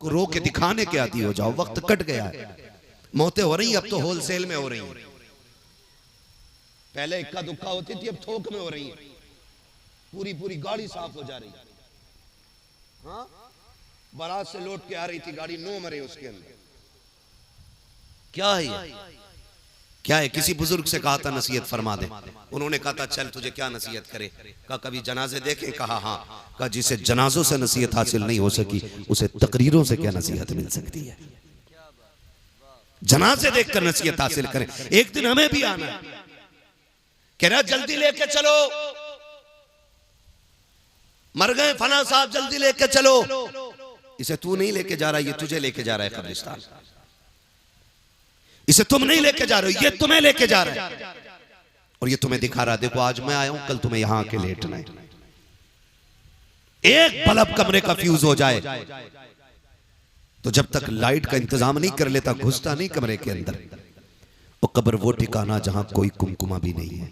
को रो के दिखाने के आदी हो जाओ। वक्त कट गया है, मौतें हो रही, अब तो होलसेल में हो रही हैं। पहले इक्का दुक्का होती थी, अब थोक में हो रही है। पूरी पूरी गाड़ी साफ हो जा रही है। हाँ, बारात से लौट के आ रही थी गाड़ी, 9 मरे उसके अंदर। क्या है ये? क्या है? किसी बुजुर्ग से कहा था नसीहत फरमा दे, उन्होंने कहा था चल तुझे क्या नसीहत करे। कहा कभी जनाजे देखे? कहा हाँ। कहा जिसे जनाजों से नसीहत हासिल नहीं हो सकी उसे तकरीरों से क्या नसीहत मिल सकती है। जनाजे देखकर नसीहत हासिल करें। एक दिन हमें भी आना है। कह रहा जल्दी लेके चलो, मर गए फला साहब, जल्दी लेके चलो। इसे तू नहीं लेके जा रहा, ये तुझे लेके जा रहा है कब्रिस्तान। इसे तुम नहीं लेके जा रहे हो, ये तुम्हें लेके जा रहा है। और ये तुम्हें दिखा रहा है देखो आज मैं आया हूं, कल तुम्हें यहां आके लेटना है। एक बल्ब कमरे का फ्यूज हो जाए तो जब तक लाइट का इंतजाम नहीं कर लेता घुसता नहीं कमरे के अंदर। और कब्र वो ठिकाना जहां कोई कुमकुमा भी नहीं है,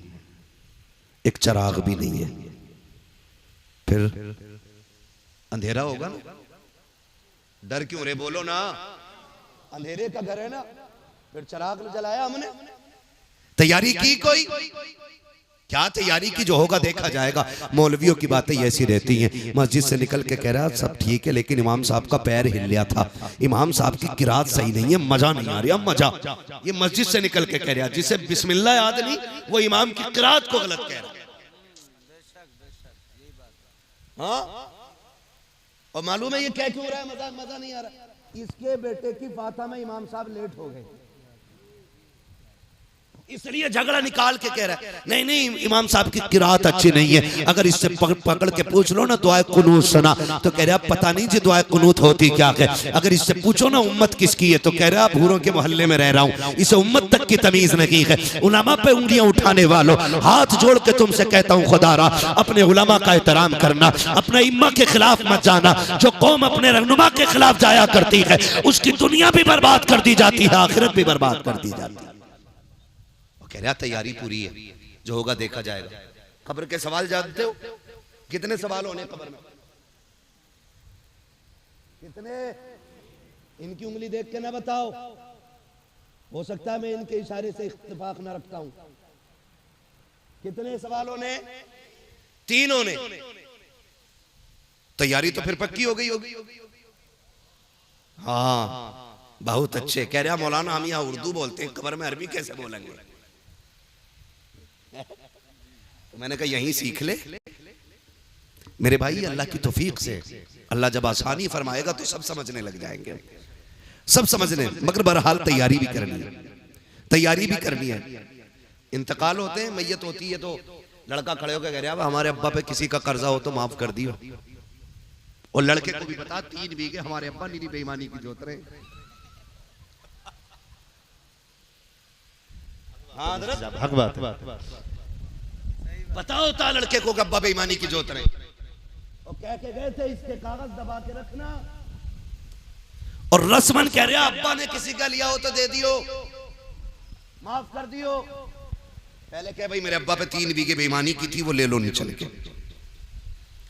एक चिराग भी नहीं है। फिर अंधेरा होगा ना। डर क्यों रे, बोलो ना। अंधेरे का घर है ना, फिर चिराग जलाया हमने। तैयारी की कोई? क्या तैयारी की? जो होगा देखा जाएगा। मौलवियों की बातें ऐसी रहती हैं। मस्जिद से निकल के कह रहा है सब ठीक है, लेकिन इमाम साहब का पैर हिल गया था, इमाम साहब की किरात सही नहीं है, मजा नहीं आ रहा। मजा ये मस्जिद से निकल के कह रहा है, जिसे बिस्मिल्लाह याद नहीं वो इमाम की किरात को गलत कह रहा है। हाँ, और मालूम है ये क्या क्यों रहा है? मजा नहीं आ रहा। इसके बेटे की फातिहा में इमाम साहब लेट हो गए, इसलिए झगड़ा निकाल के कह रहा है नहीं नहीं इमाम साहब की किरात अच्छी नहीं है। अगर इससे पकड़ के पूछ लो ना दुआए कुनूत सुना, तो कह रहा पता नहीं जी दुआए कुनूत होती क्या है। अगर इससे पूछो ना उम्मत किसकी है, तो कह रहा भूरों के मोहल्ले में रह रहा हूँ, इसे उम्मत तक की तमीज नहीं है। उलमा पे उंगलियां उठाने वालों, हाथ जोड़ के तुमसे कहता हूँ खुदारा अपने उलमा का एहतराम करना, अपने इम्मा के खिलाफ मत जाना। जो कौम अपने रहनुमा के खिलाफ जाया करती है उसकी दुनिया भी बर्बाद कर दी जाती है, आखिरत भी बर्बाद कर दी जाती है। कह रहा तैयारी पूरी है, जो होगा देखा जाएगा। कब्र के सवाल जानते हो? कितने सवाल होने कब्र में? कितने? इनकी उंगली देख के ना बताओ, हो सकता है मैं इनके इशारे से इत्तेफाक ना रखता हूं। कितने सवालों ने? 3 होने। तैयारी तो फिर पक्की हो गई होगी। हाँ बहुत अच्छे। कह रहा मौलाना हम यहाँ उर्दू बोलते हैं, कब्र में अरबी कैसे बोलेंगे? तो मैंने कहा यहीं सीख ले मेरे भाई। अल्लाह की तौफीक से अल्लाह जब आसानी फरमाएगा तो सब समझने लग जाएंगे, सब समझने। मगर बहरहाल तैयारी भी करनी है, तैयारी भी करनी है। इंतकाल होते हैं, मैयत होती है, तो लड़का खड़े होकर कह रहा है हमारे अब्बा पे किसी का कर्जा हो तो माफ कर दियो। और लड़के को भी बता 3 बीघे हमारे अब्बा नीरी बेईमानी की जोत रहे। हाँ हक बात बताओ था लड़के को अब्बा बेईमानी की जोत रहे। और कह के गए थे इसके कागज दबा के रखना। और रस्मन कह रहा अब्बा ने किसी का लिया हो तो दे दियो, माफ कर दियो। पहले कह भाई मेरे अब्बा पे 3 बीघे बेईमानी की थी, वो ले लो नहीं चल के।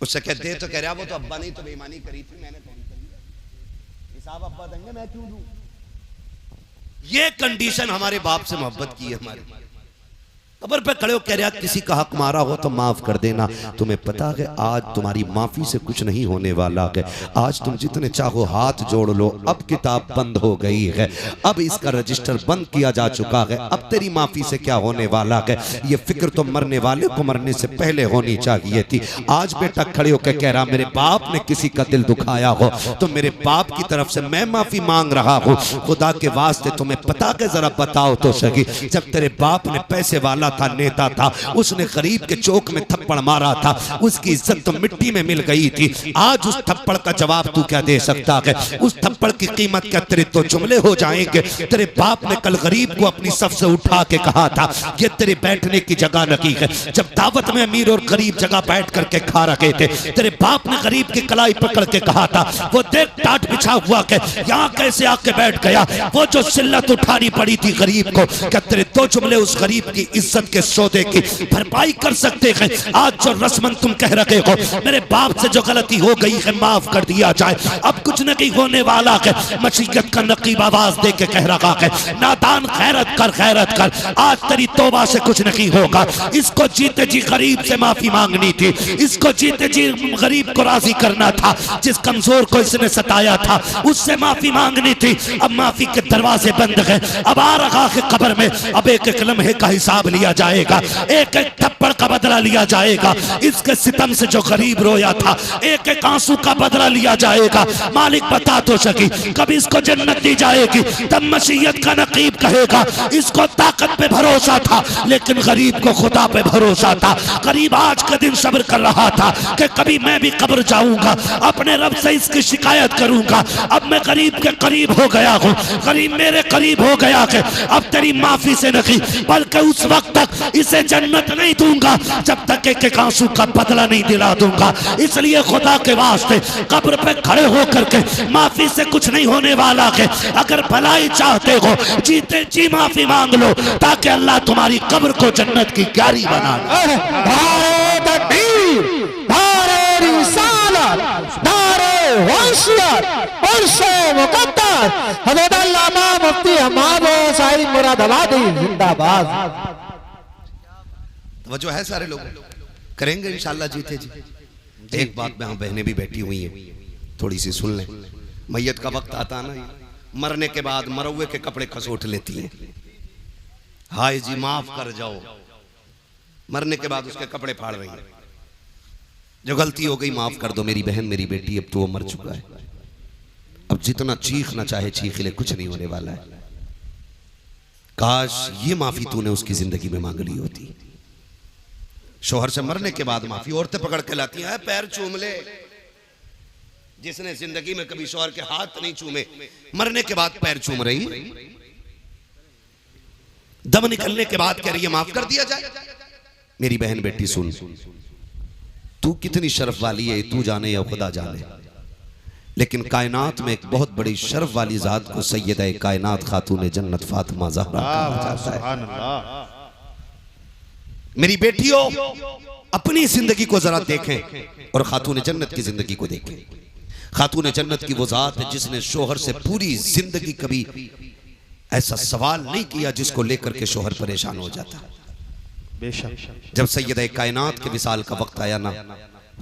उससे कहते दे, तो कह रहा वो तो अब्बा ने तो बेईमानी करी थी, मैंने थोड़ी करी, हिसाब अब्बा देंगे, मैं क्यों दूं? ये कंडीशन हमारे बाप से मोहब्बत की है हमारे। कब्र पे खड़े हो कह रहा किसी का हक मारा हो तो माफ कर देना। तुम्हें पता है आज तुम्हारी माफी से कुछ नहीं होने वाला है। आज तुम जितने चाहो हाथ जोड़ लो, अब किताब बंद हो गई है, अब इसका रजिस्टर बंद किया जा चुका है। अब तेरी माफी से क्या होने वाला है, ये फिक्र तो मरने वाले को मरने से पहले होनी चाहिए थी। आज बेटा खड़े होकर कह रहा मेरे बाप ने किसी का दिल दुखाया हो तो मेरे बाप की तरफ से मैं माफी मांग रहा हूँ। खुदा के वास्ते तुम्हें पता के जरा बताओ तो सही, जब तेरे बाप ने पैसे वाला था, नेता था, उसने गरीब के चौक में थप्पड़ मारा था, उसकी इज्जत तो मिट्टी में मिल गई थी। आज उस थप्पड़ का जवाब तू क्या दे सकता है? उस थप्पड़ की कीमत क्या तेरे तो जुमले हो जाएंगे? तेरे बाप ने कल गरीब को अपनी सफ से उठा के कहा था ये तेरे बैठने की जगह नहीं है। जब दावत में अमीर और गरीब जगह बैठ करके खा रहे थे, तेरे बाप ने गरीब की कलाई पकड़ के कहा था वो देख टाट बिछा हुआ के यहाँ कैसे आके बैठ गया। वो जो सिल्लत उठानी पड़ी थी गरीब को, क्या तेरे दो जुमले उस गरीब की इज्जत इज्जत के सौदे की भरपाई कर सकते हैं। आज जो रस्मन तुम कह रहे हो मेरे बाप से जो गलती हो गई है माफ कर दिया जाए, अब कुछ नहीं होने वाला है। मशीयत का नकीब आवाज दे के कह रहा है नादान खैरत कर खैरत कर, आज तेरी तौबा से कुछ नहीं होगा। इसको जीते जी गरीब से माफी मांगनी थी, इसको जीते जी गरीब को राजी करना था, जिस कमजोर को इसने सताया था उससे माफी मांगनी थी। अब माफी के दरवाजे बंद हैं, अब आ रहा है कब्र में, अब एक एक लम्हे का हिसाब लिया जाएगा, एक एक थप्पड़ का बदला लिया जाएगा। इसके सितम से जो गरीब रोया था एक एक आंसू का बदला लिया जाएगा। मालिक बता तो सकी कभी इसको जन्नत दी जाएगी, तब मशीयत का नकीब कहेगा इसको ताकत पे भरोसा था लेकिन गरीब को खुदा पे भरोसा था। गरीब आज के दिन सब्र कर रहा था कि कभी मैं भी कब्र जाऊंगा, अपने रब से इसकी शिकायत करूंगा। अब मैं गरीब के करीब हो गया हूँ, गरीब मेरे करीब हो गया है, अब तेरी माफी से नहीं बल्कि उस वक्त तक इसे जन्नत नहीं दूंगा जब तक एक एक आंसू का बदला नहीं दिला दूंगा। इसलिए खुदा के वास्ते कब्र पे खड़े होकर के माफी से कुछ नहीं होने वाला है। अगर भलाई चाहते हो जीते जी माफी मांग लो ताकि अल्लाह तुम्हारी कब्र को जन्नत की क्यारी बना जो है। सारे लोग करेंगे इंशाल्लाह जीते जी। एक बात में हम बहनें भी बैठी हुई हैं, थोड़ी सी सुन लें। मैयत का वक्त आता ना, मरने के बाद मरवे के कपड़े खसोट लेती हैं, हाय जी माफ कर जाओ, मरने के बाद उसके कपड़े फाड़ रही है। जो गलती हो गई माफ कर दो मेरी बहन मेरी बेटी, अब तो वो मर चुका है, अब जितना चीखना चाहे चीख ले, कुछ नहीं होने वाला है। काश ये माफी तूने उसकी जिंदगी में मांग ली होती। शोहर से मरने के बाद माफी औरतें पकड़ के लाती हैं, पैर चूम ले। जिसने जिंदगी में कभी शोहर के हाथ नहीं चूमे, मरने के बाद पैर चूम रही, दम निकलने के बाद कह रही है माफ कर दिया जाए। मेरी बहन बेटी सुन, तू कितनी शर्फ वाली है तू जाने या खुदा जाने, लेकिन कायनात में एक बहुत बड़ी शर्फ वाली जात को सैयदा कायनात खातून जन्नत फातिमा ज़हरा कहा जाता है। मेरी बेटियों अपनी जिंदगी को जरा देखें और खातून जन्नत की जिंदगी को देखें। खातून जन्नत की वो जात है जिसने शोहर से पूरी जिंदगी कभी ऐसा सवाल नहीं किया जिसको लेकर के शोहर परेशान हो जाता। बेशक जब सैयदा कायनात के विसाल का वक्त आया ना,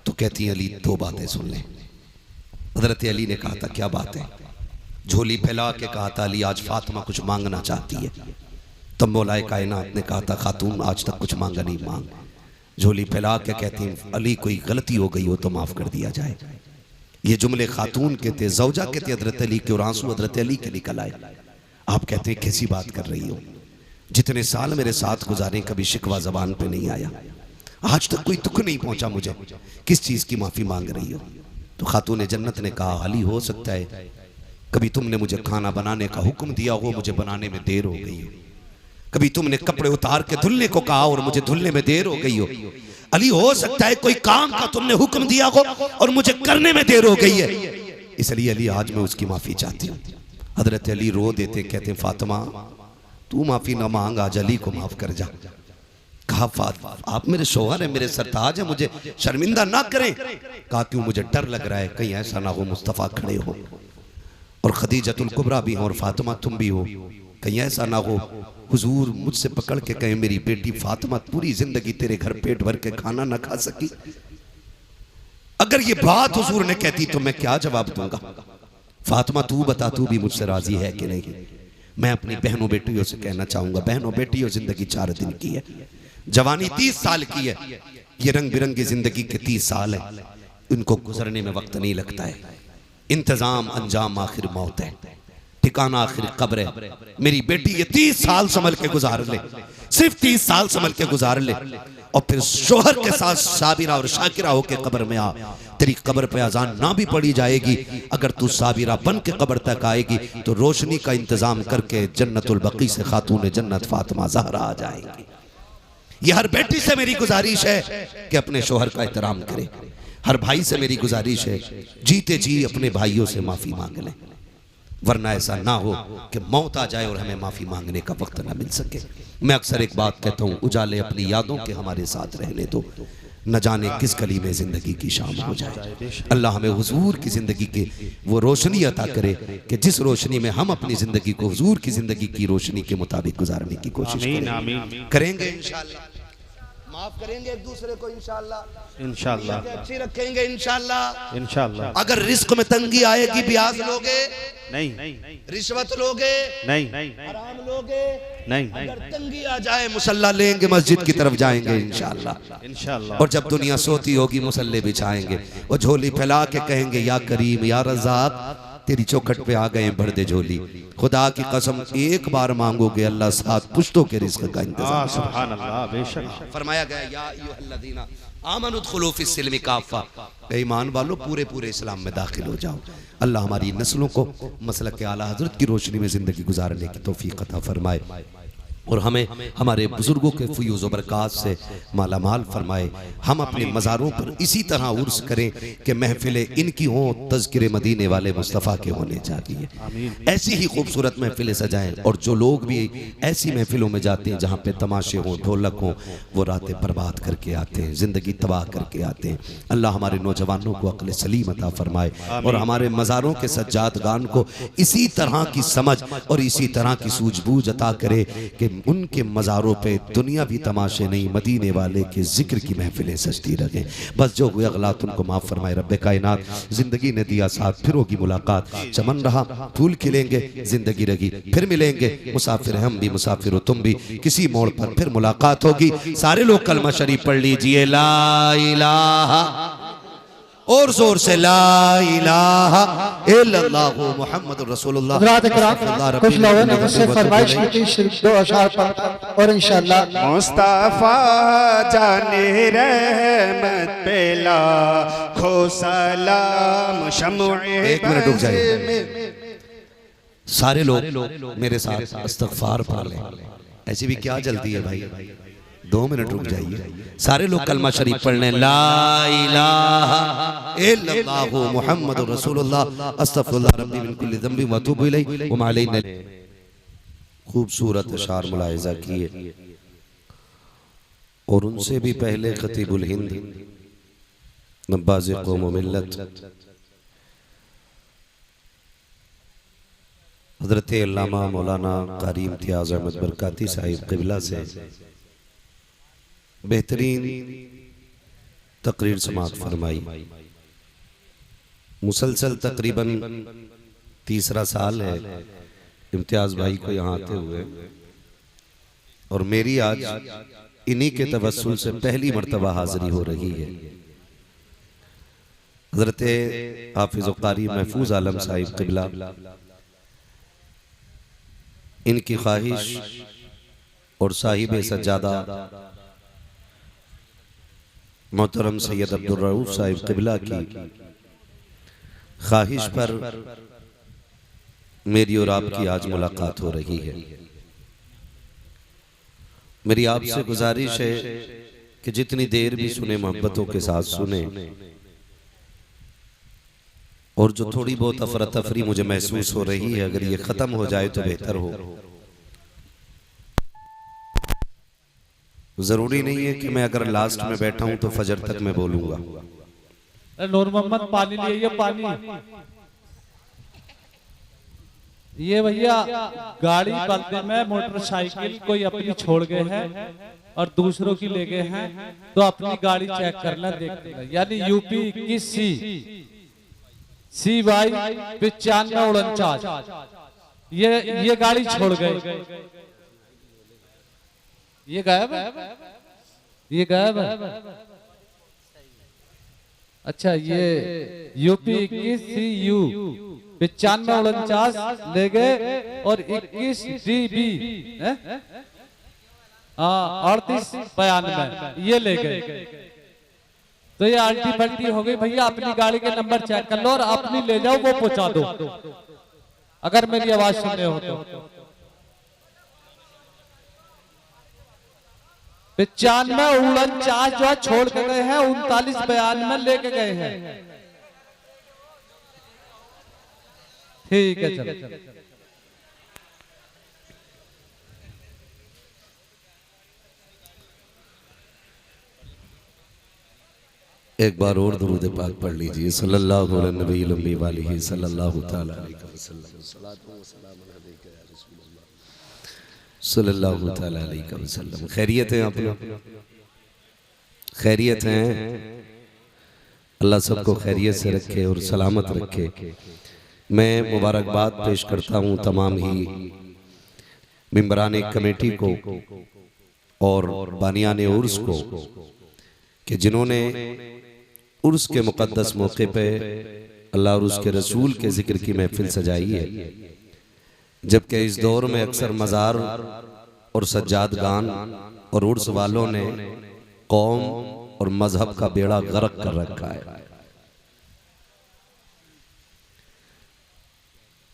तो कहती है अली दो बातें सुन ले। हजरत अली ने कहा था क्या बात है? झोली फैला के कहा था अली आज फातिमा कुछ मांगना चाहती है। तब मौलाए कायनात ने कहा था खातून आज तक कुछ मांगा नहीं, मांग। झोली फैला के कहती हैं अली कोई गलती हो गई हो तो माफ कर दिया जाए। ये जुमले खातून के थे, जौजा के थे हजरत अली के, और आंसू हजरत अली के निकल आए। आप कहते हैं कैसी बात कर रही हो, जितने साल मेरे साथ गुजारे कभी शिकवा जबान पे नहीं आया, आज तक कोई दुख नहीं पहुंचा मुझे, किस चीज की माफी मांग रही हो? तो खातून जन्नत ने कहा अली हो सकता है कभी तुमने मुझे खाना बनाने का हुक्म दिया हो, मुझे बनाने में देर हो गई हो, कभी तुमने कपड़े उतार के धुलने को कहा और मुझे धुलने में देर हो गई हो। अली हो सकता है कोई काम का तुमने हुक्म दिया हो और मुझे करने में देर हो गई है, इसलिए अली आज मैं उसकी माफी चाहती हूँ। हजरत अली रो देते, कहते फातिमा तू माफी ना मांग, आज अली को माफ कर जा। कहा आप मेरे शौहर है, मेरे सरताज है, मुझे शर्मिंदा ना करें। कहा क्यों? मुझे डर लग रहा है कहीं ऐसा ना हो मुस्तफ़ा खड़े हो और खदीजतुल कुबरा भी हो और फातिमा तुम भी हो, कहीं ऐसा ना हो हुजूर मुझसे पकड़ के कहें मेरी बेटी फातिमा पूरी जिंदगी तेरे घर पेट भर के खाना ना खा सकी। अगर ये बात हुजूर ने कहती तो मैं क्या जवाब दूंगा? फातिमा तू बता, तू भी मुझसे राजी है कि नहीं? मैं अपनी बहनों बेटियों से कहना चाहूंगा, बहनों बेटियों जिंदगी 4 दिन की है, जवानी 30 साल की है, ये रंग बिरंगी जिंदगी के 30 साल है, इनको गुजरने में वक्त नहीं लगता है। इंतजाम अंजाम आखिर मौत है, ठिकाना आखिर कब्र है। मेरी बेटी ये 30 साल संभल के गुजार ले, सिर्फ 30 साल संभल के गुजार ले, और फिर शोहर के साथ साबिरा और शाकिरा होके कब्र में आ। तेरी कब्र पे अजान ना भी पड़ी जाएगी, अगर तू साबिरा बन के कब्र तक आएगी तो रोशनी का इंतजाम करके जन्नतुल बकी से खातून जन्नत फातिमा ज़हरा आ जाएगी। ये हर बेटी से मेरी गुजारिश है कि अपने शोहर का एहतराम करे। हर भाई से मेरी गुजारिश है जीते जी अपने भाइयों से माफी मांग लें। वरना ऐसा ना हो कि मौत आ जाए और हमें माफी मांगने का वक्त ना मिल सके। मैं अक्सर एक बात कहता हूँ, उजाले अपनी यादों के हमारे साथ रहने दो, न जाने किस गली में जिंदगी की शाम हो जाए। अल्लाह हमें हुजूर की जिंदगी के वो रोशनी अता करे कि जिस रोशनी में हम अपनी जिंदगी को हुजूर की जिंदगी की रोशनी के मुताबिक गुजारने की कोशिश करेंगे इंशाअल्लाह। माफ करेंगे एक दूसरे को इंशाअल्लाह, इंशाअल्लाह अच्छी रखेंगे इंशाअल्लाह, इंशाअल्लाह। अगर रिस्क में तंगी आएगी, ब्याज लोगे नहीं, रिश्वत लोगे नहीं, हराम लोगे नहीं, अगर तंगी आ जाए मुसल्ला लेंगे, मस्जिद की तरफ जाएंगे इंशाअल्लाह, इंशाअल्लाह। और जब दुनिया सोती होगी मुसल्ले बिछाएंगे और झोली फैला के कहेंगे या करीम या रज़ाक, तेरी चौखट पे आ गए भर दे झोली। खुदा की कसम एक बार मांगोगे अल्लाह 7 पुश्तों के रिज़्क़ का इंतज़ाम। सुभान अल्लाह, बेशक फरमाया गया या अय्युहल्लज़ीना आमनु उदखुलू फिस्सिल्मि काफ़ा, ईमान वालों पूरे पूरे इस्लाम में दाखिल हो जाओ। अल्लाह हमारी नस्लों को मसलक के आला हज़रत की रोशनी में ज़िंदगी गुजारने की तौफीक अता फरमाए और हमें हमारे बुजुर्गों के फयूज़ व बरक़ात से माला माल फरमाए। हम अपने मज़ारों पर इसी तरह उर्स करें कि महफिलें इनकी हों, तज़किरे मदीने वाले मुस्तफ़ा के होने चाहिए। ऐसी ही खूबसूरत महफिलें सजाएं और जो लोग भी ऐसी महफिलों में जाते हैं जहाँ पे तमाशे हों, ढोलक हों, वो रातें बर्बाद करके आते हैं, ज़िंदगी तबाह करके आते हैं। अल्लाह हमारे नौजवानों को अक्ल सलीम अता फरमाए और हमारे मज़ारों के सज्जादगान को इसी तरह की समझ और इसी तरह की सूझबूझ अता करे कि उनके मज़ारों पे दुनियावी तमाशे नहीं, मदीने वाले के जिक्र की महफिलें सजती रहें। बस जो हुए अगलात उनको माफ़ फरमाए रब्बे कायनात। ज़िंदगी ने दिया साथ, फिर होगी मुलाकात, चमन रहा फूल खिलेंगे, ज़िंदगी रही फिर मिलेंगे, मुसाफिर हम भी मुसाफिर हो तुम भी, किसी मोड़ पर फिर मुलाकात होगी। सारे लोग कलमा शरीफ पढ़ लीजिए, ला इलाहा, और जोर से ला इलाहा इल्लल्लाहु मुहम्मदुर रसूलुल्लाह। कुछ लोगों ने मुझसे फरमाइश की थी सिर्फ 2 अशआर पढ़कर और इंशाअल्लाह। मुस्तफा जाने रहमत पे लाखों सलाम, शम्ए। एक मिनट रुक जाइए, सारे लोग मेरे साथ इस्तग़फ़ार पढ़ लें। ऐसी भी क्या जल्दी है भाई, 2 मिनट रुक जाइए। सारे लोग कलमा शरीफ पढ़ लें, ला इलाहा इल्लल्लाहु मुहम्मदुर रसूलुल्लाह, अस्तगफिरुल्लाह रब्बी मिन कुल्ली ज़ंबि व अतूबु इलैहि व मा अलैना। खूबसूरत अशार मुलाहिज़ा किए और उनसे भी पहले खतीबुल हिंद नब्बाज़ कौम व मिल्लत हज़रत अल्लामा मौलाना कारी इम्तियाज़ अहमद बरकाती साहिब क़िबला से बेहतरीन तकरीर समाअत फरमाई। मुसलसल तकरीबन 3रा साल है इम्तियाज भाई को यहाँ आते हुए और मेरी आज इन्हीं के तवस्सुल से पहली मर्तबा हाजिरी हो रही है। हज़रत हाफिज़ व क़ारी महफूज आलम साहिब क़िबला, इनकी ख्वाहिश और साहिब सज्जादा मोहतरम सैयद अब्दुल रऊफ साहिब क़िबला की ख्वाहिश पर मेरी और आपकी आज मुलाकात हो रही है। मेरी आपसे गुजारिश है कि जितनी देर भी सुने मोहब्बतों के साथ सुने और जो थोड़ी बहुत अफरा तफरी मुझे महसूस हो रही है अगर ये ख़त्म हो जाए तो बेहतर हो। जरूरी नहीं है कि मैं अगर लास्ट में बैठा हूं तो फजर तक मैं बोलूंगा। नूर मोहम्मद पानी लिए, पानी ये भैया गाड़ी बदले में मोटरसाइकिल कोई अपनी छोड़ गए हैं और दूसरों की ले गए हैं, तो अपनी गाड़ी चेक करना देखना। यानी यूपी 21 CY 9549 ये गाड़ी छोड़ गए, ये गायब है, ये गायब है। अच्छा, ये यूपी 21 CU 9549 ले गए और 21 DB 3892 ये ले गए। तो ये आल्टी पल्टी हो गई भैया। अपनी गाड़ी के नंबर चेक कर लो और अपनी ले जाओ, वो पहुंचा दो अगर मेरी आवाज सुनने हो तो। 9549 जो छोड़ के गए हैं, 3992 लेके गए हैं। ठीक है चलो। एक बार और दुरूद पाक पढ़ लीजिए, सल्लल्लाहु अलैहि नबी लंबी वाली सल्लल्लाहु तआला अलैहि वसल्लम, सल्लल्लाहु तआला अलैहि वसल्लम। खैरियत है आप लोग? खैरियत हैं? अल्लाह सबको खैरियत से रखे और सलामत रखे। मैं मुबारकबाद पेश करता हूँ तमाम ही मेंबरान कमेटी को और बानियान उर्स को कि जिन्होंने उर्स के मुक़द्दस मौके पे अल्लाह और उसके रसूल के जिक्र की महफिल सजाई है। जबकि इस दौर में अक्सर मज़ार और सज्जादगान और उर्स वालों ने कौम और मजहब का बेड़ा गर्क कर रखा है।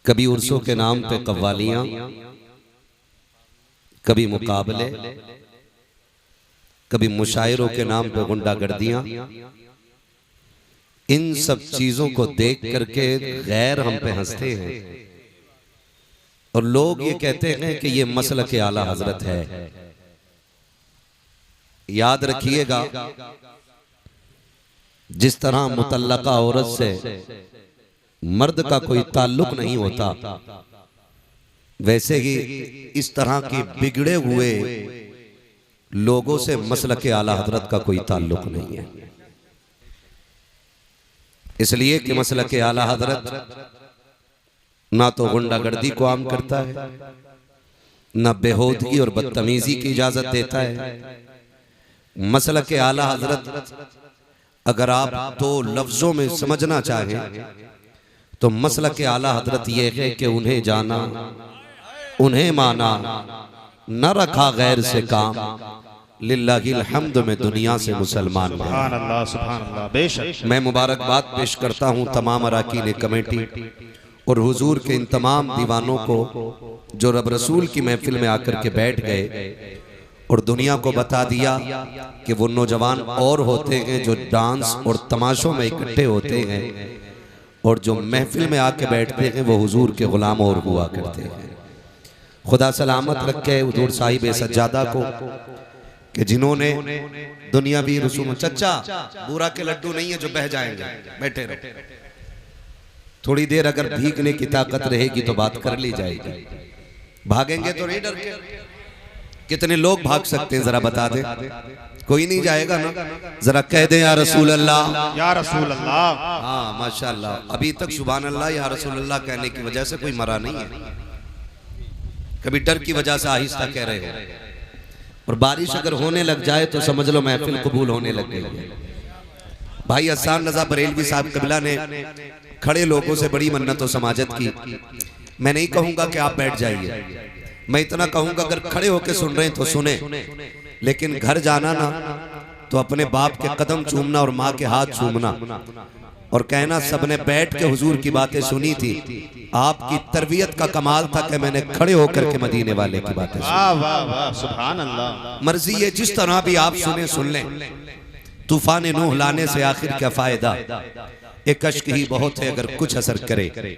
कभी उर्सों के नाम पे कव्वालियां, कभी मुकाबले, कभी मुशायरों के नाम पे गुंडागर्दियां। इन सब चीजों को देख करके गैर हम पे हंसते हैं और लोग ये कहते हैं कि ये मसलक आला हजरत है। याद रखिएगा, जिस तरह मुतल्लका औरत से मर्द का कोई ताल्लुक नहीं होता, वैसे ही इस तरह के बिगड़े हुए लोगों से मसलक आला हजरत का कोई ताल्लुक नहीं है। इसलिए कि मसलक आला हजरत ना तो गुंडागर्दी को आम करता है, ना बेहूदगी और बदतमीजी की इजाजत देता है। मसलक आला हजरत अगर आप तो लफ्जों में समझना चाहें तो मसलक आला हजरत ये है कि उन्हें जाना, उन्हें माना, न रखा गैर से काम, लिल्लाहिल हम्द में दुनिया से मुसलमान बने। सुभान अल्लाह, सुभान अल्लाह, बेशक। मैं मुबारकबाद पेश करता हूँ तमाम अराकीन कमेटी और हुजूर के इन तमाम दीवानों को जो रब रसूल की महफिल में आकर के बैठ गए और दुनिया को बता दिया कि वो नौजवान और होते हैं जो डांस और तमाशों में इकट्ठे होते हैं और जो महफिल में आके बैठते हैं वो हुजूर के गुलाम और हुआ करते हैं। खुदा सलामत रखे हुजूर साहिब सज्जादा को कि जिन्होंने दुनियावी रसूम। चचा, बूरा के लड्डू नहीं है जो बह जाएंगे, बैठे रहो। थोड़ी देर अगर भीगने की ताकत रहेगी तो बात कर ली जाएगी। भागेंगे तो नहीं डर के? कितने लोग भाग सकते हैं जरा बता दे? कोई नहीं जाएगा ना? जरा कह दे या रसूल अल्लाह, या रसूल अल्लाह। हाँ माशाल्लाह। अभी तक सुभान अल्लाह या रसूल अल्लाह कहने की वजह से कोई मरा नहीं है। कभी डर की वजह से आहिस्ता कह रहे हो। और बारिश अगर होने लग जाए तो समझ लो महफिल कबूल होने लग गई है। भाई हसन रजा बरेलवी साहब कबीला ने खड़े लोगों से बड़ी मन्नत और समाजत की। मैं नहीं कहूंगा कि आप बैठ जाइए, मैं इतना कहूंगा अगर खड़े होकर सुन रहे हैं तो सुने, लेकिन घर जाना ना तो अपने बाप के कदम चूमना और माँ के हाथ चूमना और कहना सबने बैठ के हुजूर की बातें सुनी थी। आपकी तरबियत का कमाल था कि मैंने खड़े होकर के मदीने वाले की बातें सुनी। वाह वाह वाह, सुभान अल्लाह। मर्जी है जिस तरह भी आप सुने सुन लें। तूफान नूह लाने से आखिर क्या फायदा, एक अश्क ही बहुत है अगर कुछ असर करे।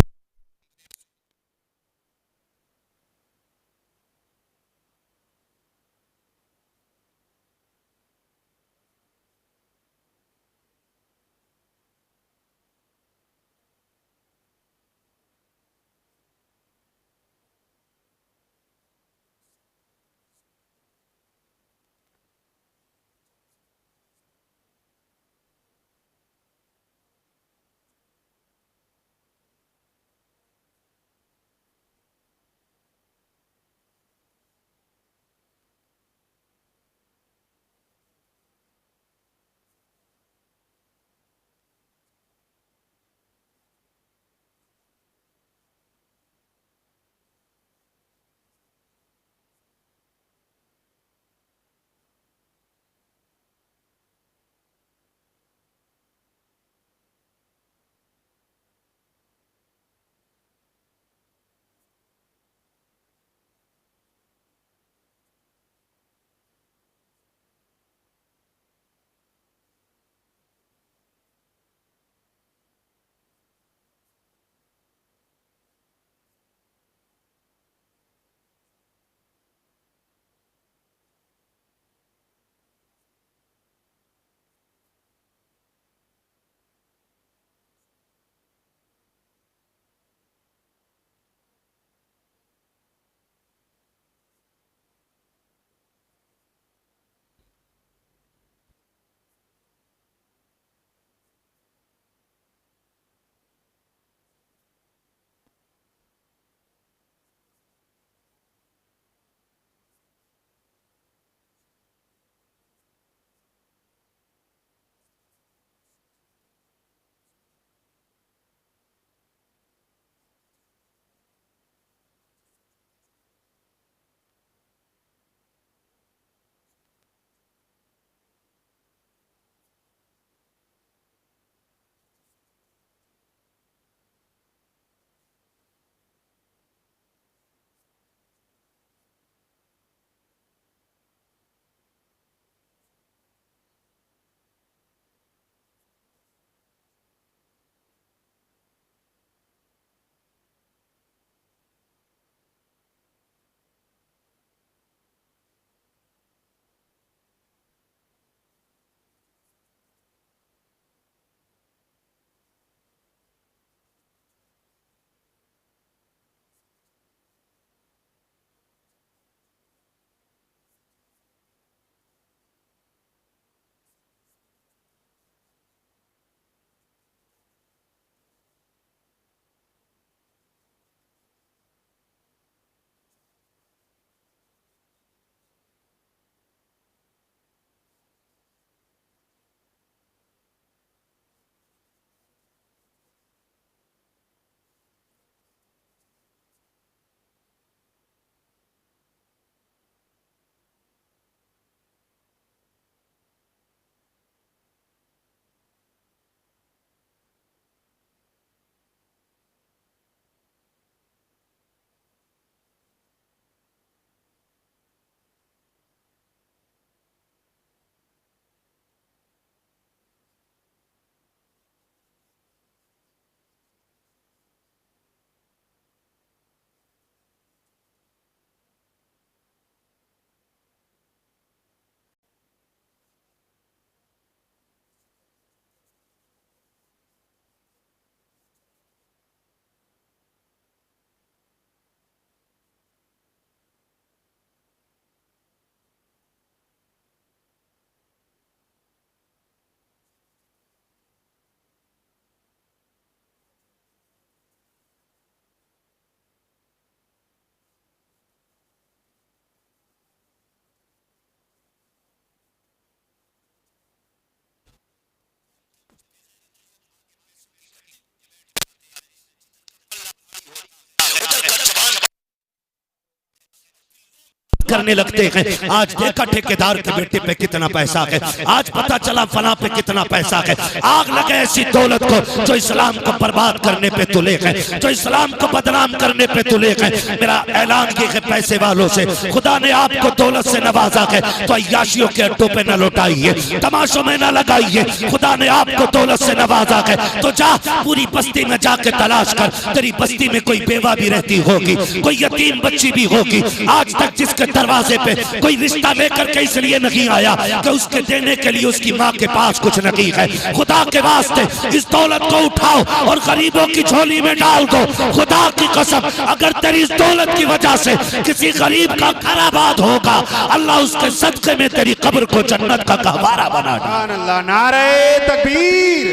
करने लगते हैं, आज देखा ठेकेदार के बेटे पे कितना पैसा है, आज पता चला फला पे कितना पैसा है। आग लगे ऐसी दौलत को जो इस्लाम को बर्बाद करने पे तुले है, जो इस्लाम को बदनाम करने पे तुले है। मेरा ऐलान ये है पैसे वालों से, खुदा ने आपको दौलत से नवाजा है तो अय्याशियों के अड्डों पे न लौटाइए, तमाशों में न लगाइए। खुदा ने आपको दौलत से नवाजा है तो जा पूरी बस्ती में जाके तलाश कर, तेरी बस्ती में कोई बेवा भी रहती होगी, कोई यतीम बच्ची भी होगी। आज तक जिसके दरवाजे पे कोई रिश्ता लेकर के इसलिए नहीं आया कि उसके देने के लिए उसकी माँ के पास कुछ नहीं है। खुदा के वास्ते इस दौलत को उठाओ और गरीबों की झोली में डाल दो। खुदा की कसम, अगर तेरी इस दौलत की वजह से किसी गरीब का घर आबाद होगा, अल्लाह उसके सदके में तेरी कब्र को जन्नत का गहवारा बना देगा। नारे तकबीर,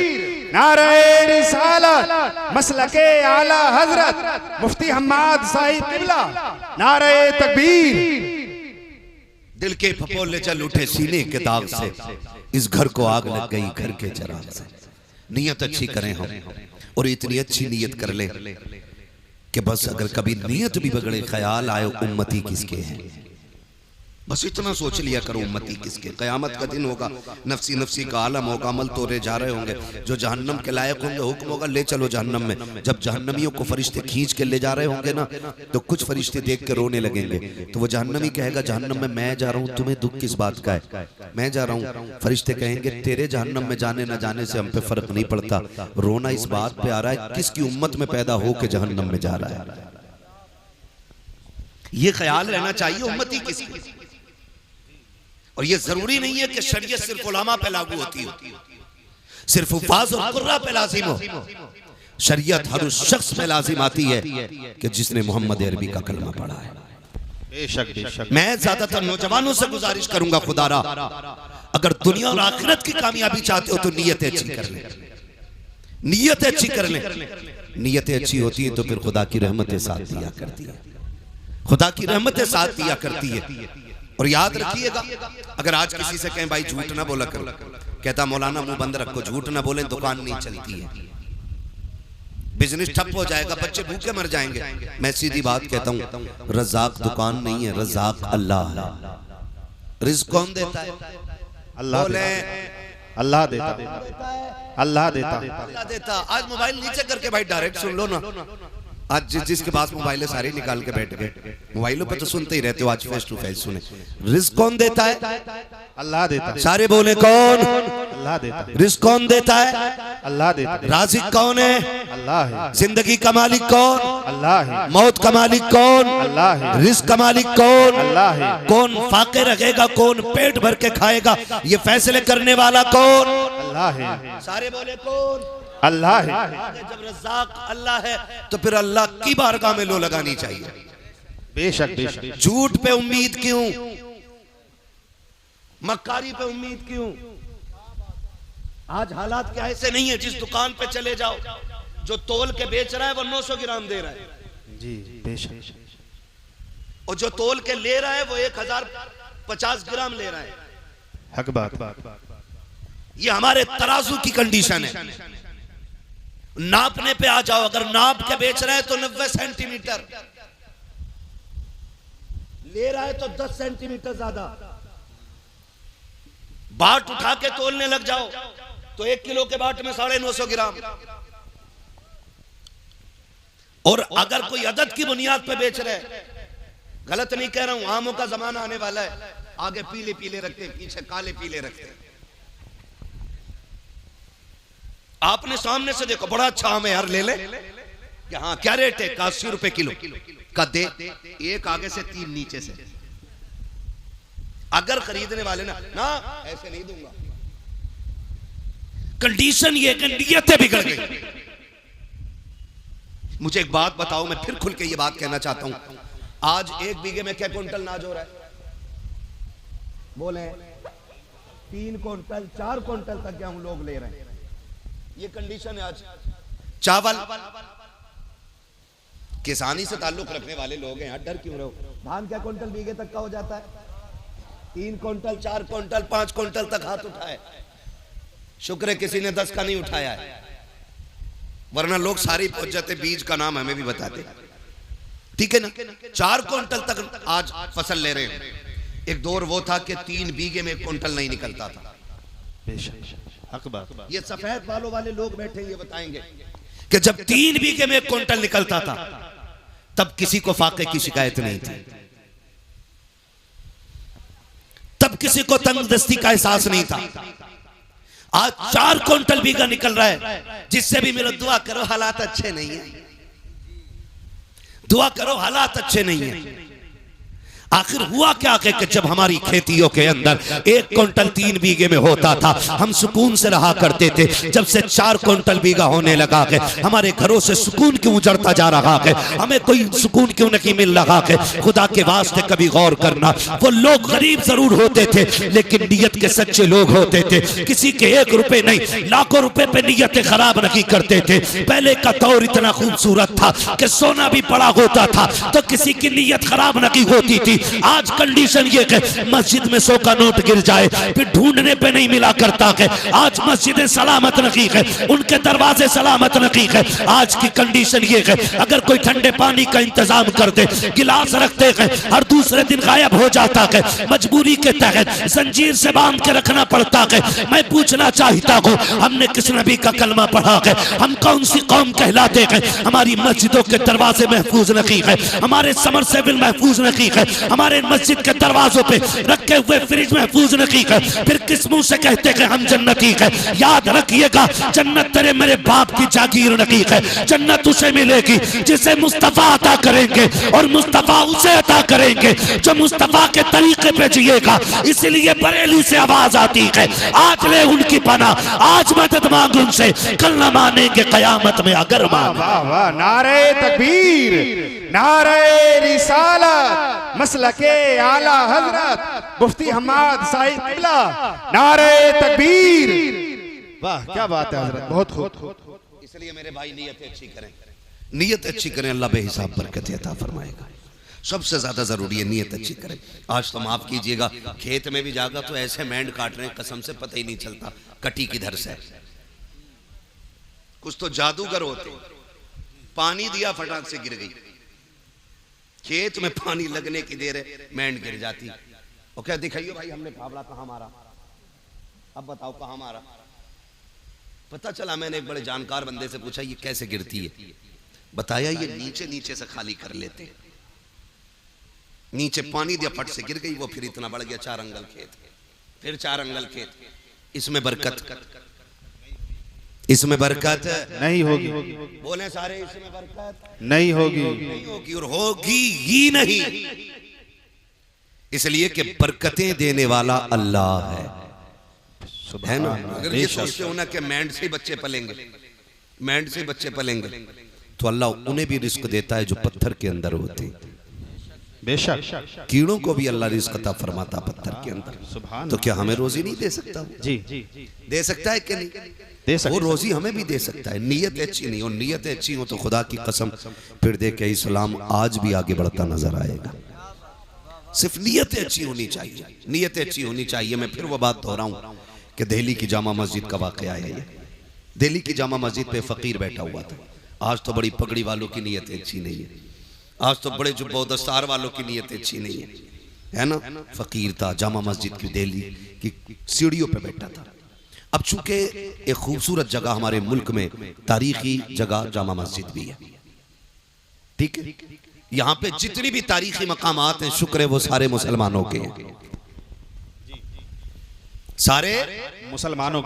नारे रिसालत, मसलके आला हजरत मुफ्ती हम्माद साहिब किबला, नारे तकबीर। दिल के फपोले चल उठे सीने के दाग से, इस घर को आग लग गई घर के चराग से। नियत अच्छी करें हम और इतनी अच्छी नियत कर ले कि बस अगर कभी नियत भी बिगड़े, ख्याल आए उम्मती किसके हैं, बस इतना सोच लिया करो उम्मती किसके। क़यामत का दिन होगा, नफसी नफसी का आलम होगा, अमल तोड़े जा रहे होंगे। जो जहन्नम के लायक होंगे हुक्म होगा ले चलो जहन्नम में। जब जहन्नमियों को फरिश्ते खींच के ले जा रहे होंगे ना, तो कुछ फरिश्ते देख के रोने लगेंगे। तो वो जहन्नमी कहेगा जहन्नम में मैं जा रहा हूँ, तुम्हें दुख किस बात का है, मैं जा रहा हूँ। फरिश्ते कहेंगे तेरे जहन्नम में जाने न जाने से हम पे फर्क नहीं पड़ता, रोना इस बात पे आ रहा है किसकी उम्मत में पैदा हो के जहन्नम में जा रहा है। ये ख्याल रहना चाहिए उम्मती किसकी। और ये जरूरी नहीं है कि शरीयत सिर्फ उलमा पे लागू होती हो, सिर्फ उफ़ाज़ और कुर्रा पे लाजिम हो। शरीयत हर उस शख्स में लाजिम आती है कि जिसने मोहम्मद अरबी का कलमा पढ़ा है। बेशक बेशक। मैं ज्यादातर नौजवानों से गुजारिश करूंगा, खुदारा अगर दुनिया और आखिरत की कामयाबी चाहते हो तो नीयतें अच्छी कर लें, नीयतें अच्छी कर लें। नीयतें अच्छी होती है तो फिर खुदा की रहमतें साथ दिया करती है, खुदा की रहमतें साथ दिया करती है। और याद रखिएगा, अगर आज किसी से कहें भाई झूठ ना बोला करो, कहता मौलाना मुंह बंद रखो, झूठ ना बोले दुकान नहीं चलती है, बिजनेस ठप हो जाएगा, बच्चे भूखे मर जाएंगे। मैं सीधी बात कहता हूँ, रज़ाक दुकान नहीं है, रज़ाक अल्लाह है। रिज़्क़ कौन देता है? अल्लाह देता, अल्लाह देता, अल्लाह देता, अल्लाह देता। आज मोबाइल नीचे करके भाई डायरेक्ट सुन लो ना। आज जिसके पास मोबाइल है सारे निकाल के बैठ गए, मोबाइलों पे तो सुनते ही रहते हो, आज फेस टू फेस सुने। रिज़्क़ कौन देता है? अल्लाह देता, सारे बोले कौन? अल्लाह देता, रिज़्क़ कौन देता है? अल्लाह देता, राज़िक़ कौन है? अल्लाह है, जिंदगी का मालिक कौन? अल्लाह है, मौत का मालिक कौन? अल्लाह है, रिज़्क़ का मालिक कौन? अल्लाह है, कौन फाके रखेगा, कौन पेट भर के खाएगा, ये फैसले करने वाला कौन? अल्लाह है, सारे बोले कौन? अल्लाह है। जब रज़्ज़ाक़ अल्लाह है तो फिर अल्लाह की बारगाह में लो लगानी चाहिए। बेशक बेशक। झूठ पे उम्मीद क्यों, मक्कारी पे उम्मीद क्यों? आज हालात क्या ऐसे नहीं है, जिस दुकान पे चले जाओ जो तोल के बेच रहा है वो 900 ग्राम दे रहा है जी बेशक, और जो तोल के ले रहा है वो 1050 ग्राम ले रहा है। हक बात। ये हमारे तराजू की कंडीशन है। नापने पे आ जाओ, अगर नाप के बेच रहा है तो 90 सेंटीमीटर ले रहा है तो 10 सेंटीमीटर ज्यादा। बाट उठा के तोलने लग जाओ तो 1 किलो के बाट में 950 ग्राम। और अगर कोई अदद की बुनियाद पे बेच रहे, गलत नहीं कह रहा हूं, आमों का जमाना आने वाला है, आगे पीले पीले रखते हैं, पीछे काले पीले रखते हैं। आपने सामने से देखो बड़ा अच्छा आम है यार, ले ले, हाँ क्या रेट है? 80 रुपए किलो का दे, एक आगे से 3 नीचे से। अगर खरीदने वाले ना ऐसे नहीं दूंगा, कंडीशन ये कि नियतें बिगड़ गई। मुझे एक बात बताओ, मैं फिर खुल के ये बात कहना चाहता हूं, आज 1 बीघे में क्या क्विंटल नाज हो रहा है? बोले 3 क्विंटल 4 क्विंटल तक गेहूं लोग ले रहे हैं। ये कंडीशन है आज। चावल किसानी से ताल्लुक रखने वाले लोग हैं, डर क्यों रहो? धान क्या क्विंटल बीघे तक का हो जाता है? 3 क्विंटल 4 क्विंटल 5 क्विंटल तक हाथ उठाए, शुक्र है किसी ने 10 का नहीं उठाया है, वरना लोग सारी पहुंच जाते। बीज का नाम हमें भी बताते, ठीक है ना। 4 क्विंटल तक आज फसल ले रहे हैं। एक दौर वो था कि 3 बीघे में 1 क्विंटल नहीं निकलता था। बेशक हक बात। ये सफेद बालों वाले लोग बैठे ये बताएंगे कि जब 3 बीघे में 1 क्विंटल निकलता था तब किसी को फाके की शिकायत नहीं थी, तब किसी को तंगदस्ती का एहसास नहीं था। आज 4 क्विंटल बीघा निकल रहा है, जिससे भी मिलो दुआ करो हालात अच्छे नहीं है, दुआ करो हालात अच्छे नहीं है। आखिर हुआ क्या कि जब हमारी खेतियों के अंदर 1 क्विंटल 3 बीघे में होता था हम सुकून से रहा करते थे। जब से 4 क्विंटल बीघा होने लगा के हमारे घरों से सुकून क्यों उजड़ता जा रहा है, हमें कोई सुकून क्यों नहीं मिल रहा है। खुदा के वास्ते कभी गौर करना, वो लोग गरीब जरूर होते थे लेकिन नीयत के सच्चे लोग होते थे। किसी के 1 रुपए नहीं लाखों रुपए पे नीयतें खराब नहीं करते थे। पहले का दौर इतना खूबसूरत था कि सोना भी बड़ा होता था तो किसी की नीयत खराब नहीं होती थी। आज कंडीशन ये है मस्जिद में 100 का नोट गिर जाए फिर ढूंढने पे नहीं मिला करता है। आज मस्जिदें सलामत नहीं है, उनके दरवाजे सलामत नहीं है। आज की कंडीशन ये है अगर कोई ठंडे पानी का इंतजाम कर दे, गिलास रखते हैं हर दूसरे दिन गायब हो जाता है। मजबूरी के तहत जंजीर से बांध के रखना पड़ता है। मैं पूछना चाहता हूँ हमने किस नबी का कलमा पढ़ा है, हम कौन सी कौम कहलाते हैं। हमारी मस्जिदों के दरवाजे महफूज नहीं है, हमारे समरसेबिल महफूज नहीं है, हमारे मस्जिद के दरवाजों पे रखे हुए फ्रिज महफूज नहीं है। फिर किस मुंह से कहते हैं हम जन्नती है। याद रखिएगा जन्नत तेरे मेरे बाप की जागीर नहीं है। जन्नत उसे मिलेगी जिसे मुस्तफा अता करेंगे और मुस्तफा उसे अता करेंगे जो मुस्तफा के तरीके पे जिएगा। इसलिए बरेली से आवाज आती है आज ले उनकी पना, आज मदद मांग उनसे, कल न मानेंगे कयामत में अगर मांगे। वाह वाह, नारे तकबीर, नारे रिसालत, मसलके आला हजरत मुफ्ती हम्माद साहिब किबला, नारे तकबीर। वाह क्या बात है हजरत, बहुत खूब। इसलिए मेरे भाई नीयत अच्छी करें, नीयत अच्छी करें, अल्लाह बेहिसाब बरकत अता फरमाएगा। सबसे ज्यादा जरूरी है नीयत अच्छी करें। आज तो माफ कीजिएगा खेत में भी जागा तो ऐसे मैंड काट रहे हैं कसम से पता ही नहीं चलता कटी किधर से। कुछ तो जादूगर होते, पानी दिया फटाक से गिर गई। खेत में पानी लगने की देर है मैंड गिर जाती। और क्या दिखाइए भाई हमने फावड़ा कहाँ मारा, अब बताओ कहाँ मारा। पता चला मैंने एक बड़े जानकार बंदे से पूछा ये कैसे गिरती है, बताया ये नीचे नीचे से खाली कर लेते। नीचे पानी दिया फट से गिर गई वो, फिर इतना बढ़ गया 4 अंगल खेत, फिर 4 अंगल खेत। इसमें बरकत, इसमें बरकत नहीं होगी, बोले सारे इसमें बरकत नहीं होगी, नहीं होगी और होगी ही नहीं। इसलिए कि बरकतें देने वाला अल्लाह है ना। अगर ये सोचते हो ना कि मैंड से बच्चे पलेंगे, मैंड से बच्चे पलेंगे, तो अल्लाह उन्हें भी रिस्क देता है जो पत्थर के अंदर होते। बेशक कीड़ों को भी अल्लाह रिस्क अता फरमाता पत्थर के अंदर। तो क्या हमें रोजी नहीं दे सकता? जी दे सकता है कि नहीं दे सकता वो रोजी हमें भी दे सकता है। नीयत अच्छी नहीं हो, नीयत अच्छी हो तो खुदा की कसम फिर देखे इस्लाम आज भी आगे बढ़ता नजर आएगा। सिर्फ नीयत अच्छी होनी चाहिए, नीयत अच्छी होनी चाहिए। मैं फिर वो बात दोहराऊं कि दिल्ली की जामा मस्जिद का वाकया है ये। दिल्ली की जामा मस्जिद पे फकीर बैठा हुआ था। आज तो बड़ी पगड़ी वालों की नीयत अच्छी नहीं है, आज तो बड़े जुब्बा दस्तार वालों की नीयत अच्छी नहीं है ना। फकीर था, जामा मस्जिद की दिल्ली की सीढ़ियों पे बैठा था। अब चूंकि एक खूबसूरत जगह हमारे मुल्क में तारीखी जगह जामा मस्जिद भी है, ठीक है। यहाँ पे जितनी भी तारीखी मकामात हैं शुक्र है वो सारे मुसलमानों के हैं, सारे मुसलमानों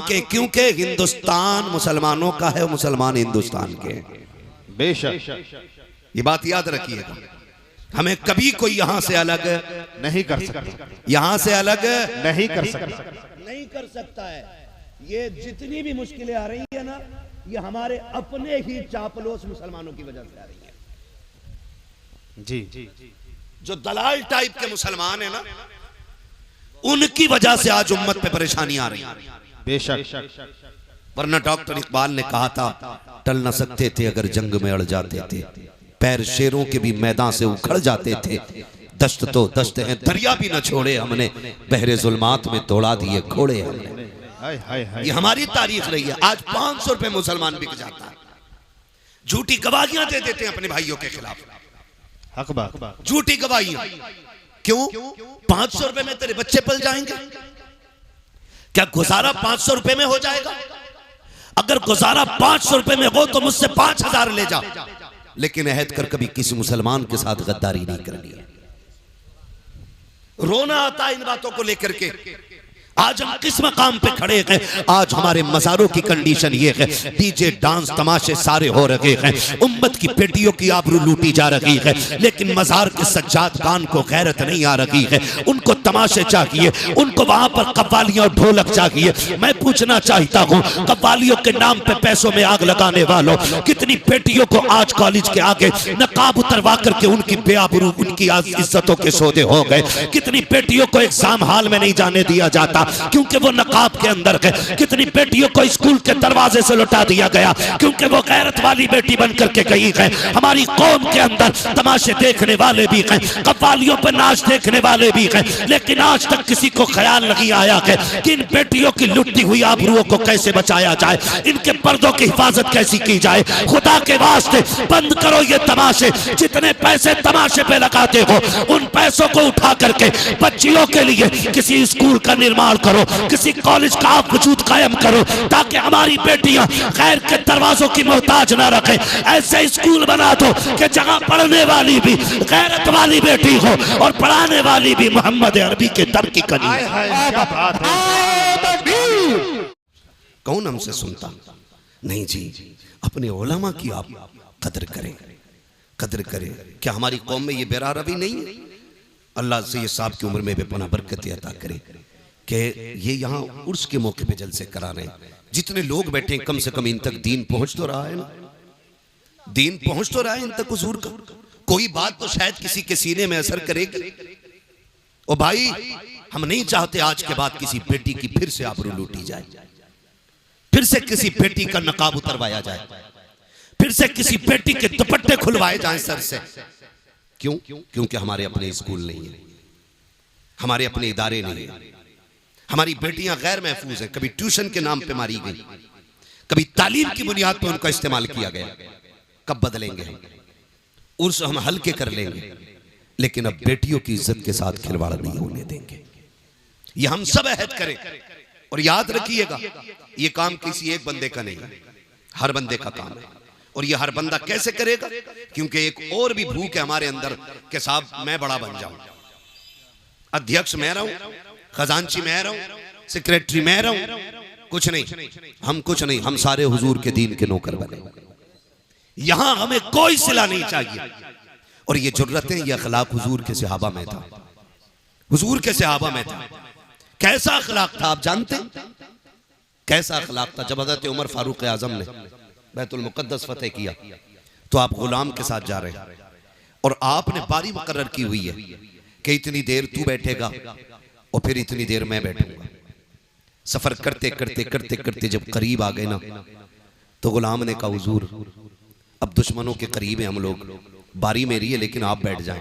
के, क्योंकि हिंदुस्तान मुसलमानों का है, मुसलमान हिंदुस्तान के हैं। बेशक ये बात याद रखिएगा। हमें कभी कोई यहां से अलग नहीं कर सकता, यहां से अलग नहीं कर सकता, नहीं कर सकता है। ये जितनी भी मुश्किलें आ रही है ना ये हमारे अपने ही चापलूस मुसलमानों की वजह से आ रही है। जी जो दलाल टाइप के मुसलमान है ना उनकी वजह से आज उम्मत पे परेशानी आ रही है। बेशक वरना डॉक्टर इकबाल ने कहा था टल न सकते थे अगर जंग में अड़ जाते थे, पैर शेरों के भी मैदान से उखड़ जाते थे। दश्त तो दश्त है दरिया भी न छोड़े हमने, बहरे जुल्मात में तोड़ा दिए घोड़े हमने। ये हमारी तारीख रही है। आज 500 रुपए मुसलमान बिक जाता है, झूठी गवाहियां दे देते हैं अपने भाइयों के खिलाफ, हक बात। झूठी गवाहियां। क्यों? 500 रुपए में तेरे बच्चे पल जाएंगे? क्या गुजारा 500 रुपए में हो जाएगा? अगर गुजारा 500 रुपए में हो तो मुझसे 5000 ले जा, लेकिन अहद कर कभी किसी मुसलमान के साथ गद्दारी नहीं करनी है। रोना आता है इन बातों को लेकर के। आज हम किस मकाम पे खड़े हैं? आज हमारे मज़ारों की कंडीशन ये है, डीजे डांस तमाशे सारे हो रहे हैं, उम्मत की बेटियों की आबरू लूटी जा रही है, लेकिन मज़ार के सज्जाद खान को गैरत नहीं आ रही है। उनको तमाशे चाहिए, उनको वहां पर कव्वालियां और ढोलक चाहिए। मैं पूछना चाहता हूँ, कव्वालियों के नाम पे पैसों में आग लगाने वालों, कितनी बेटियों को आज कॉलेज के आगे नकाब उतरवा करके उनकी बेआबरू, उनकी इज्जतों के सौदे हो गए। कितनी बेटियों को एग्जाम हॉल में नहीं जाने दिया जाता क्योंकि वो नकाब के अंदर है। कितनी बेटियों को स्कूल के दरवाजे से लौटा दिया गया क्योंकि वो गैरत वाली बेटी बन करके गई है। हमारी कौम के अंदर तमाशे देखने वाले भी हैं, कव्वालियों पर नाच देखने वाले भी हैं, लेकिन आज तक किसी को ख्याल नहीं आया है कि इन बेटियों की लुटती हुई आबरूओं को कैसे बचाया जाए, इनके पर्दों की हिफाजत कैसी की जाए। खुदा के वास्ते बंद करो ये तमाशे। जितने पैसे तमाशे पे लगाते हो उन पैसों को उठा करके बच्चियों के लिए किसी स्कूल का निर्माण करो, किसी कॉलेज का आप वजूद कायम करो, ताकि हमारी बेटियां गैर के दरवाजों की मोहताज ना रखें। ऐसे स्कूल बना दो कि जहां पढ़ने वाली भी गैरत वाली बेटी हो और पढ़ाने वाली भी मोहम्मद अरबी के दर की कली। कौन हमसे सुनता? नहीं जी, अपने उलमा की आप कदर करें, कदर करें। क्या हमारी कौम में ये बेरा रवि नहीं है? अल्लाह से ये साहब की उम्र में बेपना बरकत अता करे कि ये यहाँ उर्स के मौके पे जलसे करा रहे हैं। जितने लोग बैठे हैं कम से कम इन तक दीन पहुंच तो रहा है ना, दीन पहुंच तो रहा है इन तक हुजूर का। कोई बात तो शायद किसी के सीने में असर करेगी। ओ भाई, हम नहीं चाहते आज के बाद किसी बेटी की फिर से आबरू लूटी जाए, फिर से किसी बेटी का नकाब उतरवाया जाए, फिर से किसी बेटी के दुपट्टे खुलवाए जाएं सर से। क्यों? क्योंकि हमारे अपने स्कूल नहीं है, हमारे अपने इदारे नहीं है। हमारी बेटियां गैर महफूज हैं। कभी ट्यूशन के नाम पे मारी गई, कभी तालीम की बुनियाद पे उनका इस्तेमाल किया गया। कब बदलेंगे हम? उर्स हम हल्के कर लेंगे, लेकिन अब बेटियों की इज्जत के साथ खिलवाड़ नहीं होने देंगे। ये हम सब अहद करें। और याद रखिएगा, ये काम किसी एक बंदे का नहीं, हर बंदे का काम है। और ये हर बंदा कैसे करेगा? क्योंकि एक और भी भूख है हमारे अंदर कि साहब मैं बड़ा बन जाऊं, अध्यक्ष मैं रहूं, खजांची मैं रहूं, सेक्रेटरी मैं रहूं। कुछ नहीं, हम कुछ नहीं, हम सारे हुजूर के दीन के नौकर बने। यहां हमें कोई सिला नहीं चाहिए। और ये जुर्रतें, ये अखलाक हुजूर के सहाबा में था, हुजूर के सहाबा में था। कैसा अखलाक था आप जानते? कैसा अखलाक था? जब हज़रत उमर फारूक आजम ने बैतुल मुक़द्दस फतेह किया तो आप गुलाम के साथ जा रहे हैं और आपने बारी मुकर्रर की हुई है कि इतनी देर तू बैठेगा और फिर इतनी देर मैं बैठूंगा। सफर करते करते करते करते जब करीब आ गए ना, तो गुलाम ने कहा हुजूर अब दुश्मनों के करीब हैं हम लोग, बारी मेरी है लेकिन आप बैठ जाएं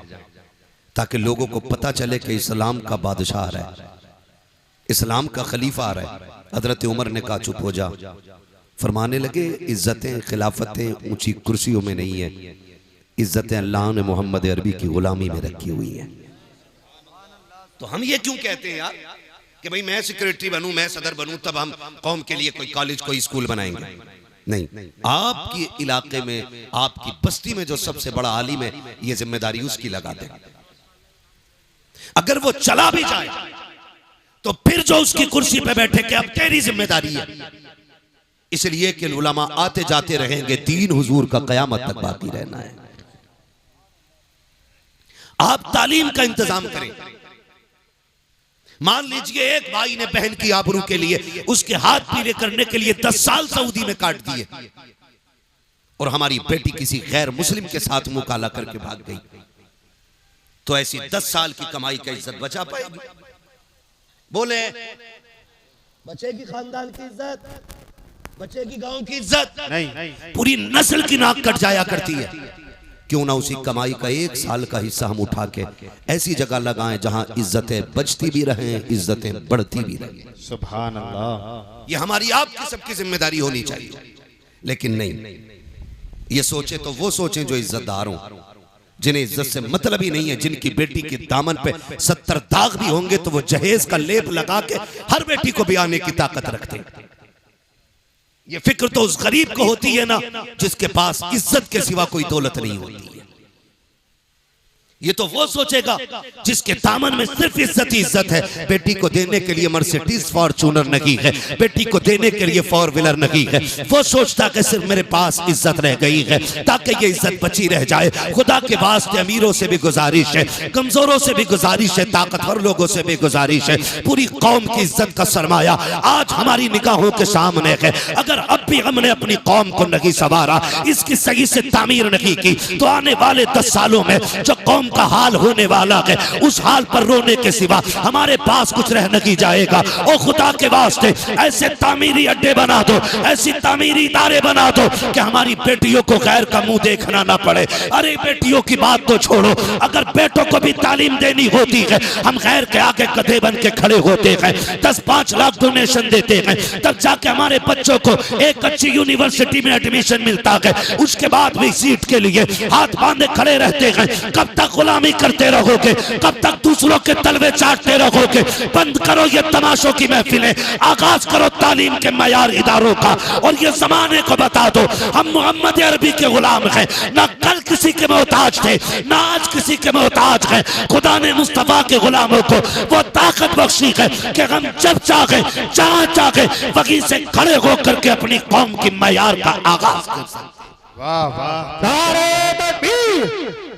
ताकि लोगों को पता चले कि इस्लाम का बादशाह आ रहा है, इस्लाम का खलीफा आ रहा है। हजरत उमर ने कहा चुप हो जा। फरमाने लगे इज्जतें खिलाफतें ऊंची कुर्सियों में नहीं है, इज्जतें अल्लाह ने मोहम्मद अरबी की गुलामी में रखी हुई है। तो हम ये क्यों कहते हैं यार कि भाई मैं सेक्रेटरी बनूं, मैं सदर बनूं, तब हम कौम के लिए कोई कॉलेज कोई स्कूल बनाएंगे? नहीं, आपके इलाके में आपकी बस्ती में जो सबसे बड़ा आलिम है, ये जिम्मेदारी उसकी लगा दे। अगर वो चला भी जाए तो फिर जो उसकी कुर्सी पे बैठे कि अब तेरी जिम्मेदारी है, इसलिए कि उलमा आते जाते रहेंगे, दीन हुजूर का कयामत तक बाकी रहना है। आप तालीम का इंतजाम करें। मान लीजिए एक भाई ने बहन की आबरू के लिए उसके हाथ पीले करने के लिए 10 साल सऊदी में काट दिए और हमारी बेटी किसी गैर मुस्लिम के साथ मुंह काला करके भाग गई, तो ऐसी 10 साल की कमाई का इज्जत बचा पाएगी? बोले बचेगी खानदान की इज्जत, बचेगी गांव की इज्जत? नहीं, पूरी नस्ल की नाक कट जाया करती है। क्यों ना उसी कमाई का 1 साल का हिस्सा हम उठा के ऐसी जगह लगाएं जहां इज्जतें बचती भी रहें, इज्जतें बढ़ती भी रहें। सुभान अल्लाह। ये हमारी आपकी सबकी जिम्मेदारी होनी चाहिए। लेकिन नहीं, ये सोचे तो वो सोचें जो इज्जतदार हों, जिन्हें इज्जत से मतलब ही नहीं है, जिनकी बेटी के दामन पे 70 दाग भी होंगे तो वो जहेज का लेप लगा के हर बेटी को भी आने की ताकत रखते हैं। ये फिक्र तो उस गरीब को होती है ना जिसके पास इज्जत के सिवा कोई दौलत नहीं होती है। ये तो वो सोचेगा जिसके दामन में सिर्फ इज्जत ही इज्जत है। बेटी को देने के लिए मर्सिडीज फॉर्च्यूनर नहीं है, बेटी को देने के लिए 4 व्हीलर नहीं है। वो सोचता कि सिर्फ मेरे पास इज्जत रह गई है ताकि ये इज्जत बची रह जाए। खुदा के वास्ते अमीरों से भी गुजारिश है, कमजोरों से भी गुजारिश है, ताकतवर लोगों से भी गुजारिश है, पूरी कौम की इज्जत का सरमाया आज हमारी निगाहों के सामने है। अगर अब भी हमने अपनी कौम को नहीं संवारा, इसकी सही से तामीर नहीं की, तो आने वाले 10 सालों में जो कौम का हाल होने वाला है उस हाल पर रोने के सिवा हमारे पास कुछ रह नहीं जाएगा। और खुदा के वास्ते ऐसे तामीरी अड्डे बना दो, ऐसी तामीरी इदारे बना दो कि हमारी बेटियों को गैर का मुंह देखना ना पड़े। अरे बेटियों की बात तो छोड़ो, अगर बेटों को भी तालीम देनी होती है हम गैर के आगे गधे बन के खड़े होते हैं, 10-5 लाख डोनेशन देते हैं, तब जाके हमारे बच्चों को एक अच्छी यूनिवर्सिटी में एडमिशन मिलता है। उसके बाद भी सीट के लिए हाथ बांधे खड़े रहते हैं। कब तक गुलामी करते रहोगे, कब तक दूसरों के तलवे चाटते रहोगे? बंद करो ये तमाशों की महफिलें, आगाज करो तालीम के मयार इदारों का और ये जमाने को बता दो हम मोहम्मद अरबी के गुलाम हैं, ना कल किसी के मोहताज थे, ना आज किसी के मोहताज हैं। खुदा ने मुस्तफा के गुलामों को वो ताकत बख्शी है कि हम जब चाहे जहां चाहे वहीं से खड़े होकर के अपनी कौम की मयार का आगाज कर सकते। वाह वाह, नारे तकबीर,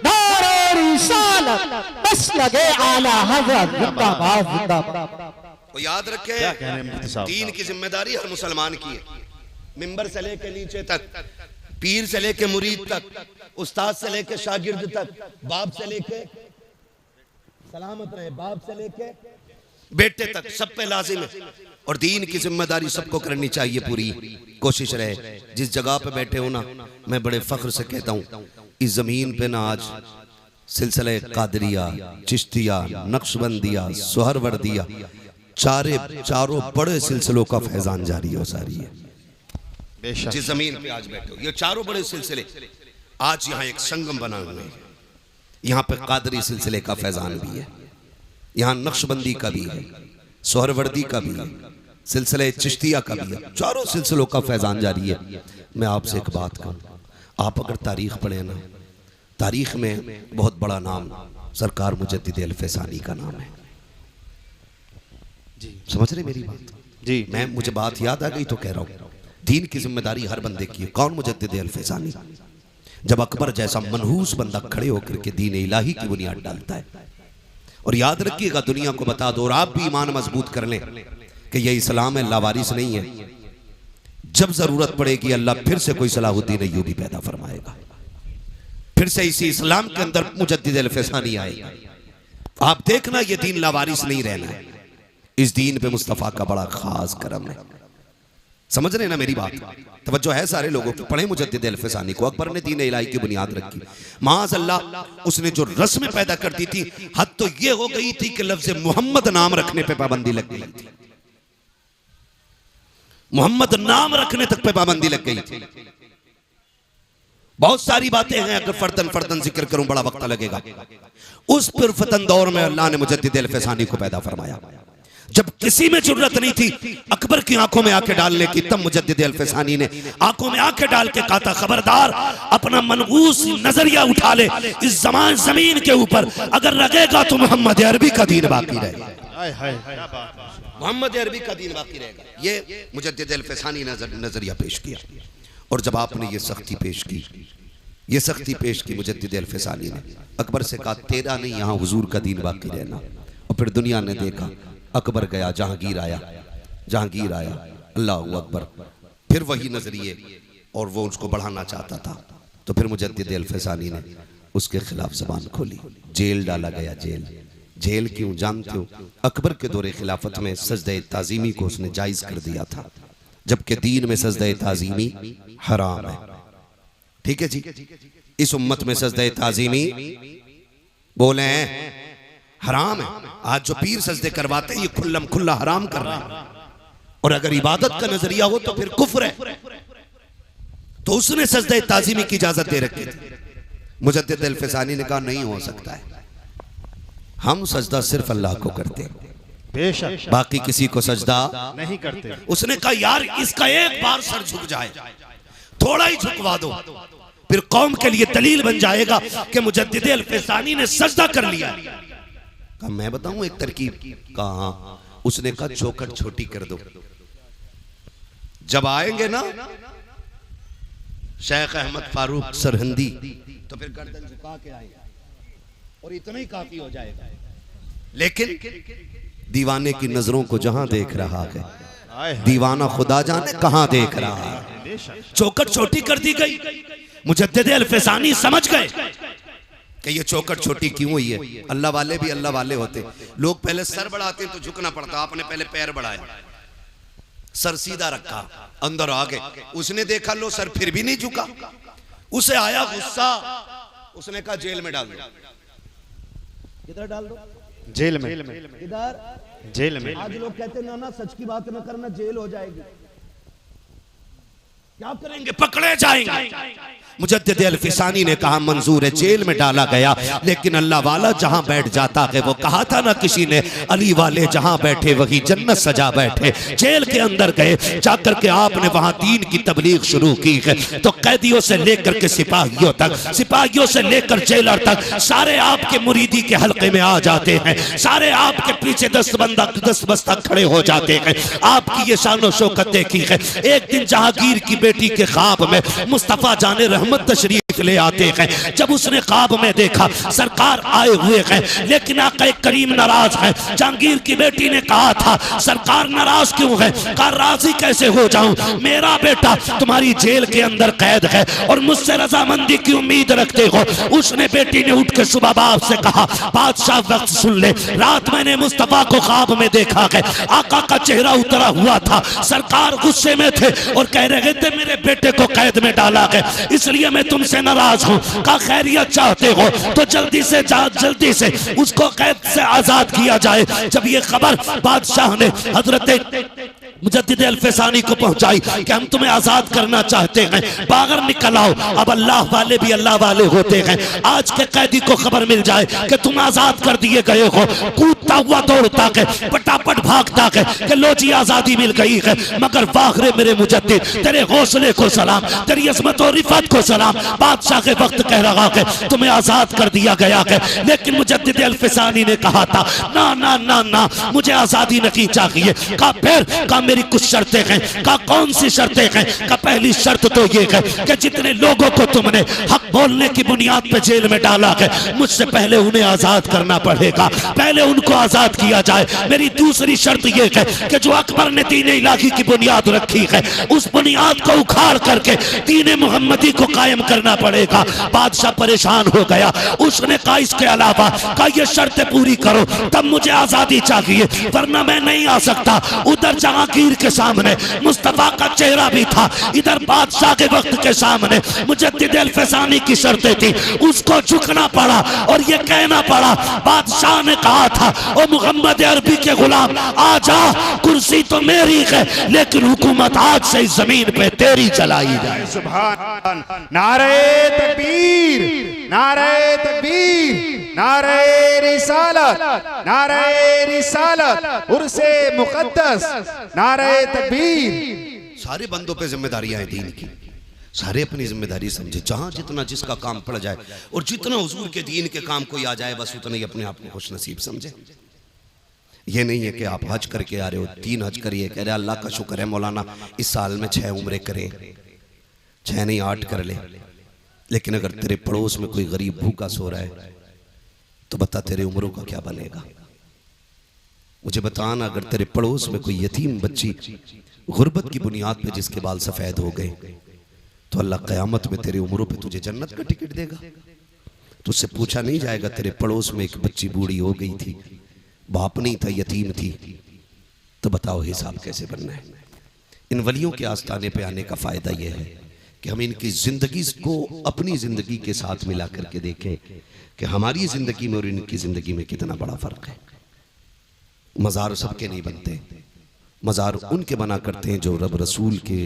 नारे रिसालत, मसलके आला हज़रत जिंदाबाद जिंदाबाद। तो याद रखें मुफ्ती साहब? दीन की जिम्मेदारी हर मुसलमान की है, मिंबर से लेके नीचे तक, पीर से लेके मुरीद तक, उस्ताद से लेके शागिर्द तक, बाप से लेके सलामत रहे, बाप से लेके बेटे तक, सब पे लाजिम है। और दीन की जिम्मेदारी सबको करनी चाहिए, पूरी कोशिश रहे। जिस जगह पे बैठे हो ना, मैं बड़े फख्र से कहता हूँ इस जमीन पे ना आज सिलसिले कादरिया, चिश्तिया, नक्शबंदिया, सुहरवर्दिया, चारों बड़े सिलसिलों का फैजान जारी हो सारी है। बेशक जिस जमीन पे आज बैठे हो, ये चारों बड़े सिलसिले आज यहाँ एक संगम बना हुए हैं। यहाँ पे कादरी सिलसिले का फैजान भी है, यहाँ नक्शबंदी का भी है, सोहरवर्दी का भी है, सिलसिले चिश्तिया का भी है, चारों सिलसिलों का फैजान जारी है। मैं आपसे एक बात कहूँ, आप अगर तारीख पढ़े ना, तारीख में बहुत बड़ा नाम सरकार मुजद्दिद अल-फैसानी का नाम है। समझ रहे मेरी बात? जी, मैं मुझे बात याद आ गई तो कह रहा हूँ, दीन की जिम्मेदारी हर बंदे की है। कौन? मुजद्दिद अल-फैसानी। जब अकबर जैसा मनहूस बंदा खड़े होकर के दीन इलाही की बुनियाद डालता है। और याद रखिएगा, दुनिया को बता दो और आप भी ईमान मजबूत कर लें कि यह इस्लाम है, लावारिस नहीं है। जब जरूरत पड़ेगी अल्लाह फिर से कोई सलाहुद्दीन अय्यूबी पैदा फरमाएगा, फिर से इसी इस्लाम के अंदर मुजद्दिद अल-फैसानी आएगा। आप देखना, ये दीन लावारिस नहीं रहना है। इस दीन पे मुस्तफा का बड़ा खास करम है। समझ रहे ना मेरी बात? तवज्जो है सारे लोगों की। पढ़े मुजद्दिद अल-फैसानी को। अकबर ने दीन इलाही की बुनियाद रखी, माअज़ल्लाह उसने जो रस्में पैदा कर दी थी, हद तो ये हो गई थी कि लफ्ज़ मोहम्मद नाम रखने पे पाबंदी लग गई थी। मोहम्मद नाम रखने तक पे पाबंदी लग गई थी। बहुत सारी बातें हैं, अगर फर्दन फर्दन जिक्र करूं बड़ा वक्त लगेगा। उस फिरफतन दौर में अल्लाह ने मुजद्दिद अल-फैसानी को पैदा फरमाया, जब किसी में जरूरत नहीं थी अकबर की आंखों में आंखें डालने की, तब मुजद्दिद अल-फैसानी ने आंखों में आंखें डाल के कहा था, खबरदार अपना मनहूस नजरिया उठा ले, इस जमीन के ऊपर अगर लगेगा तो मोहम्मद अरबी का दीन बाकी रहेगा। मोहम्मद अरबी का दीन बाकी रहेगा। ये मुजद्दिद अल-फैसानी नजरिया पेश किया। और जब आपने ये सख्ती पेश की, ये सख्ती पेश की मुजद्दिद अल-फैसानी ने, अकबर से कहा तेरा नहीं, यहाँ हुजूर का दीन बाकी रहना। और फिर दुनिया ने देखा, अकबर गया, जहांगीर आया, जहांगीर आया, अल्लाह अकबर, फिर वही नजरिए और वो उसको बढ़ाना चाहता था। तो फिर मुजद्दिद अल-फैसानी ने उसके खिलाफ जबान खोली, जेल डाला गया। जेल क्यों जानते हो? अकबर के दौरे खिलाफत में सजदे ताजीमी को उसने जायज कर दिया था, जबकि दीन में सजदे ताजीमी हराम है। ठीक है जी, इस उम्मत में सजदे ताजीमी बोले हराम है। आज जो पीर सजदे करवाते हैं ये खुल्लम खुल्ला हराम कर रहे हैं। और अगर इबादत का नजरिया हो तो फिर कुफ्र है। तो उसने सजदे ताज़ीमी की इजाजत दे रखी थी। मुजद्दिद अल-फ़सानी ने कहा नहीं हो सकता है, हम सजदा सिर्फ अल्लाह को करते हैं, बेशक बाकी किसी को सजदा नहीं करते। उसने कहा यार इसका एक बार सर झुक जाए, थोड़ा ही झुकवा दो, फिर कौम के लिए दलील बन जाएगा कि मुजद्दिद अल-फ़सानी ने सजदा कर लिया। कहा मैं बताऊं एक तरकीब? कहा उसने कहा चौखट छोटी कर दो, जब आएंगे ना शेख अहमद फारूक सरहंदी तो फिर गर्दन झुका के आएंगे और इतना ही काफी हो जाएगा। लेकिन दीवाने की नजरों को जहां देख रहा है, दीवाना खुदा जाने कहां देख रहा है। चौखट छोटी कर दी गई। मुजद्दिद अल-फ़सानी समझ गए कि ये चौखट छोटी क्यों हुई है। अल्लाह वाले भी अल्लाह वाले होते, लोग पहले सर बढ़ाते तो झुकना पड़ता, आपने पहले पैर बढ़ाए, सर सीधा रखा, अंदर आ गए। उसने देखा लो सर फिर भी नहीं झुका, उसे आया गुस्सा, उसने कहा जेल में डाल दो। किधर डाल दो? जेल में। किधर? जेल में। आज लोग कहते ना ना सच की बात न करना, जेल हो जाएगी। क्या करेंगे? पकड़े जाएंगे। मुजद्दिद अल-फ़सानी ने कहा मंजूर है, जेल में डाला गया, लेकिन अल्लाह वाला जहां बैठ जाता है, वो कहा था ना किसी ने, अली वाले जहां बैठे वही जन्नत सजा बैठे। जेल के अंदर गए, जाकर के आपने वहां दीन की तबलीग शुरू की है, तो कैदियों से लेकर के सिपाहियों तक, सिपाहियों से लेकर जेलर तक सारे आपके मुरीदी के हल्के में आ जाते हैं, सारे आपके पीछे दस्तबस्ता खड़े हो जाते हैं। आपकी ये शान व शौकत देखी है। एक दिन जहांगीर की बेटी के ख्वाब में मुस्तफा जाने रहमत तशरीफ ले आते हैं। जब उसने ख्वाब में देखा सरकार आए हुए हैं, लेकिन आका करीम नाराज है। जहांगीर की बेटी ने कहा था सरकार नाराज क्यों है? कहा राजी कैसे हो जाऊं, मेरा बेटा तुम्हारी जेल के अंदर कैद है और मुझसे रजामंदी की उम्मीद रखते हो। उसने बेटी ने उठ के सुबह बाप से कहा बादशाह वक्त सुन ले, रात मैंने मुस्तफा को ख्वाब में देखा है, आका का चेहरा उतरा हुआ था, सरकार गुस्से में थे और कह रहे थे मेरे बेटे को कैद में डाला है, इसलिए मैं तुमसे नाराज हूं। का खैरियत चाहते हो तो जल्दी से उसको कैद से आजाद किया जाए। जब ये खबर बादशाह ने हजरत मुजद्दिद अल-फ़सानी को पहुंचाई कि हम तुम्हें आजाद करना चाहते हैं, बाहर निकल आओ। अब अल्लाह वाले भी अल्लाह वाले होते हैं। आज के कैदी को खबर मिल जाए कि तुम आजाद कर दिए गए हो, कूदता हुआ दौड़ता है, फटाफट भागता है कि लो जी आजादी मिल गई है। मगर वाखरे मेरे मुजद्दिद, तेरे हौसले को सलाम, तेरी अज़मत और रिफत को सलाम। बादशाह के वक्त कह रहा है तुम्हें आजाद कर दिया गया है, लेकिन मुजद्दिद अल-फ़सानी ने कहा था ना ना ना ना, मुझे आजादी नहीं चाहिए। का फिर का मेरी कुछ शर्तें हैं। का कौन सी शर्तें हैं? का पहली शर्त तो ये है कि जितने लोगों को तुमने हक बोलने की बुनियाद पे जेल में डाला है, मुझसे पहले उन्हें आजाद करना पड़ेगा, पहले उनको आजाद किया जाए। मेरी दूसरी शर्त ये है कि जो अकबर ने दीन इलाही की बुनियाद रखी है, उस बुनियाद को उखाड़ करके दीन मुहम्मदी को कायम करना पड़ेगा। बादशाह परेशान हो गया। उसने कहा इसके अलावा का ये शर्तें पूरी करो तब मुझे आजादी चाहिए, वरना मैं नहीं आ सकता। उधर जहांगीर के सामने मुस्तफा का चेहरा भी था, इधर बादशाह के वक्त के सामने मुजद्दिद अल-फ़सानी की शर्तें थी, उसको झुकना पड़ा और ये कहना पड़ा। बादशाह ने कहा था ओ मुहम्मद अरबी के गुलाम आजा, कुर्सी तो मेरी है लेकिन हुकूमत आज से इस जमीन पे तेरी चलाई जाए। सुभान, नारे तकबीर, नारे तकबीर, नारे रिसालत, नारे रिसालत, उर्से मुक़द्दस, नारे तकबीर। सारे बंदों पे जिम्मेदारियां हैं दीन की, सारे अपनी जिम्मेदारी समझे। जहां जितना जिसका काम पड़ जाए और जितना हुजूर के दीन के काम कोई आ जाए, बस उतना ही अपने आप को खुश नसीब समझे। ये नहीं है कि आप हज करके आ रहे हो, 3 हज करिए, कह रहे अल्लाह का शुक्र है मौलाना इस साल में 6 उम्रे करे, 6 नहीं 8 कर ले। लेकिन अगर तेरे पड़ोस में कोई गरीब भूखा सो रहा है तो बता तेरे उम्रों का क्या बनेगा? मुझे बताना, अगर तेरे पड़ोस में कोई यतीम बच्ची गुर्बत की बुनियाद पे जिसके बाल सफेद हो गए, तो अल्लाह क़यामत में तेरे उम्रों पे तुझे जन्नत का टिकट देगा। तुझसे पूछा नहीं जाएगा तेरे पड़ोस में एक बच्ची बूढ़ी हो गई थी, बाप नहीं था, यतीम थी, तो बताओ हिसाब कैसे बनना है? इन वलियों के आस्थाने पे आने का फायदा यह है कि हम इनकी जिंदगी को अपनी जिंदगी के साथ मिला करके देखें कि हमारी जिंदगी में और इनकी जिंदगी में कितना बड़ा फर्क है। मज़ार सबके नहीं बनते, मज़ार उनके बना करते हैं जो रब रसूल के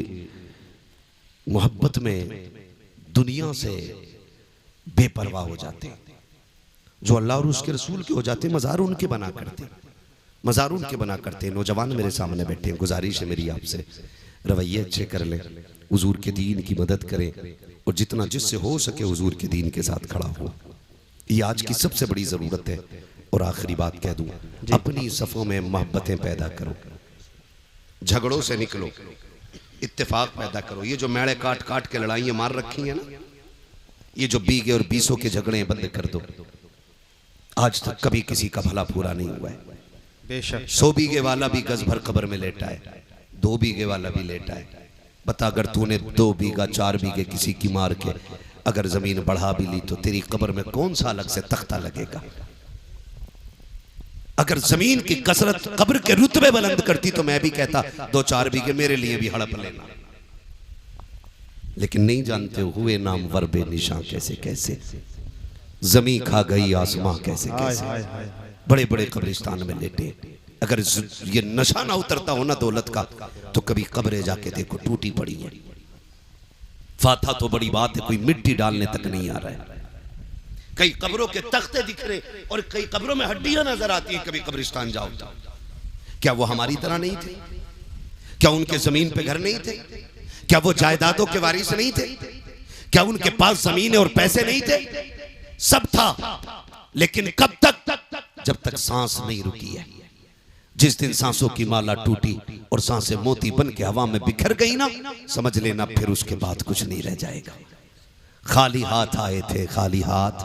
मोहब्बत में दुनिया से बेपरवाह हो जाते हैं। जो अल्लाह और उसके रसूल के हो जाते हैं, मज़ार उनके बना करते, मज़ार उनके बना करते। नौजवान मेरे सामने बैठे हैं, गुजारिश है मेरी आपसे, रवैये अच्छे कर लें, हुजूर के दीन की मदद करें और जितना जिससे हो सके हुजूर के दीन के साथ खड़ा हो। ये आज की सबसे बड़ी ज़रूरत है। और आखिरी बात कह दूं, अपनी सफ़ों में मोहब्बतें पैदा करो, झगड़ों से निकलो, इत्तेफाक पैदा करो। ये जो मेड़े काट काट के लड़ाइयाँ मार रखी हैं ना, ये जो बीगे और बीसों के झगड़े बंद कर दो। आज तक कभी किसी का भला पूरा नहीं हुआ है। बेशक 100 बीघे वाला भी गज भर कब्र में लेटा है, 2 बीघे वाला भी लेटा है। बता, अगर तूने 2 बीघा 4 बीघे किसी की मार के अगर जमीन बढ़ा भी ली तो तेरी कब्र में कौन सा अलग से तख्ता लगेगा? अगर जमीन की कसरत कब्र के रुतबे बुलंद करती तो मैं भी कहता 2-4 बीघे मेरे लिए भी हड़प लेना। लेकिन नहीं जानते हुए नाम वरबे निशां कैसे कैसे, जमी खा गई आसमां कैसे कैसे, बड़े बड़े कब्रिस्तान में लेटे। अगर ये नशा ना उतरता हो ना दौलत का, तो कभी कब्रें जाके देखो टूटी पड़ी है। फाथा तो बड़ी बात है, कोई मिट्टी डालने तक नहीं आ रहा है। कई कब्रों के तख्ते दिख रहे और कई कब्रों में हड्डियां नजर आती हैं। कभी कब्रिस्तान जाओ, क्या वो हमारी तरह नहीं थे? क्या उनके जमीन पे घर नहीं थे? क्या वो जायदादों के वारिस नहीं थे? क्या उनके पास जमीन और पैसे नहीं थे? सब था, लेकिन कब तक? जब तक सांस नहीं रुकी है। जिस दिन सांसों की माला टूटी और सांसें मोती बन के हवा में बिखर गई ना, समझ लेना फिर उसके बाद कुछ नहीं रह जाएगा। खाली हाथ आए थे, खाली हाथ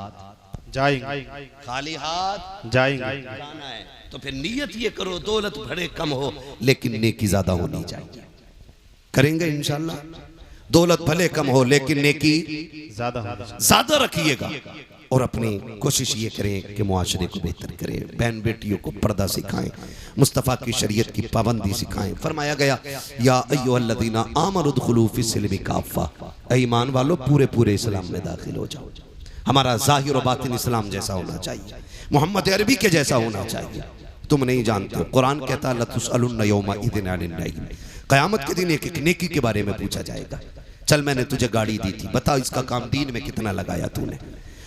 जाएंगे, खाली हाथ जाएंगे। जाना है तो फिर नियत ये करो, दौलत भले कम हो लेकिन नेकी ज्यादा होनी चाहिए। करेंगे इंशाल्लाह। दौलत भले कम हो लेकिन नेकी ज्यादा रखिएगा। और अपनी कोशिश ये करें कि मुआशरे को बेहतर करें, बहन बेटियों को पर्दा सिखाएं, मुस्तफ़ा की शरीयत की पाबंदी सिखाएं। फरमाया गया, या अय्युहल्लज़ीना आमनु उदखुलू फ़िस्सिल्मि काफ़ा, ऐ ईमान वालों पूरे पूरे इस्लाम में दाखिल हो जाओ। हमारा ज़ाहिर और बातिन इस्लाम जैसा होना चाहिए, मोहम्मद अरबी के जैसा होना चाहिए। तुम नहीं जानते हो, कुरान कहता है लतुसअलुन्ना यौमइज़िन अनिन नईम, क़यामत के दिन एक एक नेकी के बारे में पूछा जाएगा। चल मैंने तुझे गाड़ी दी थी, बता इसका काम दीन में कितना लगाया तूने।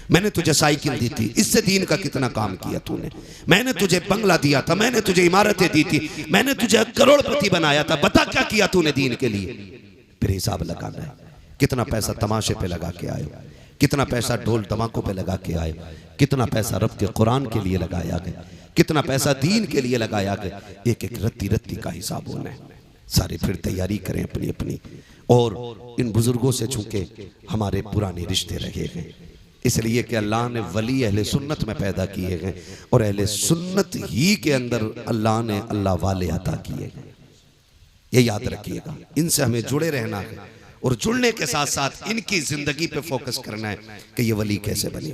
मैंने तुझे साइकिल दी थी, इससे दीन का कितना काम किया तूने। मैंने तुझे बंगला दिया था, मैंने तुझे इमारतें दी थी, मैंने तुझे करोड़पति बनाया था, बता क्या किया तूने दीन के लिए। फिर हिसाब लगाना है, कितना पैसा तमाशे पे लगा के आए, कितना पैसा ढोल धमाकों पे लगा के आए, कितना पैसा रब के कुरान के लिए लगाया गया, कितना पैसा दीन के लिए लगाया गया। एक एक रत्ती रत्ती का हिसाब होना है। सारे फिर तैयारी करें अपनी अपनी। और इन बुजुर्गों से चूंकि हमारे पुराने रिश्ते रहे हैं, इसलिए कि अल्लाह ने वली अहले सुन्नत में पैदा किए गए और अहले सुन्नत ही के अंदर अल्लाह ने अल्लाह वाले अता किए गए। ये याद रखिएगा, इनसे हमें जुड़े रहना है और जुड़ने के साथ साथ इनकी जिंदगी पे फोकस करना है कि ये वली कैसे बने।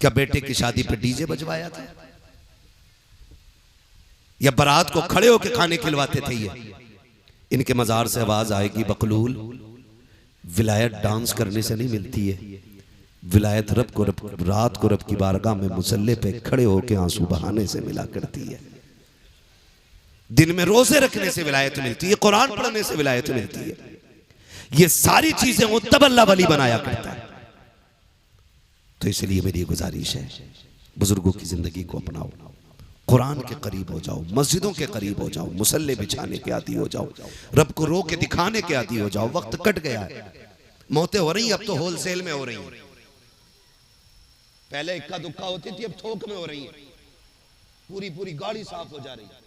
क्या बेटे की शादी पे डीजे बजवाया था या बारात को खड़े होकर खाने खिलवाते थे? ये इनके मजार से आवाज आएगी बकलूल, विलायत डांस करने से नहीं मिलती है। विलायत रब रात को रब की बारगाह में मुसल्ले पे खड़े होकर आंसू बहाने से मिला करती है। दिन में रोजे रखने से विलायत मिलती है, कुरान पढ़ने से विलायत मिलती है। ये सारी चीजें वो तब अल्लाह वली बनाया करता है। तो इसलिए मेरी गुजारिश है, बुजुर्गों की जिंदगी को अपनाओ, कुरान के करीब हो जाओ, मस्जिदों के करीब हो जाओ, मुसल्ले बिछाने के आदी हो जाओ, रब को रो के दिखाने के आदी हो जाओ। वक्त कट गया है, मौतें हो रही, अब तो होलसेल में हो रही है। पहले इक्का दुक्का होती थी, अब थोक में हो रही है। पूरी पूरी गाड़ी साफ हो जा रही है।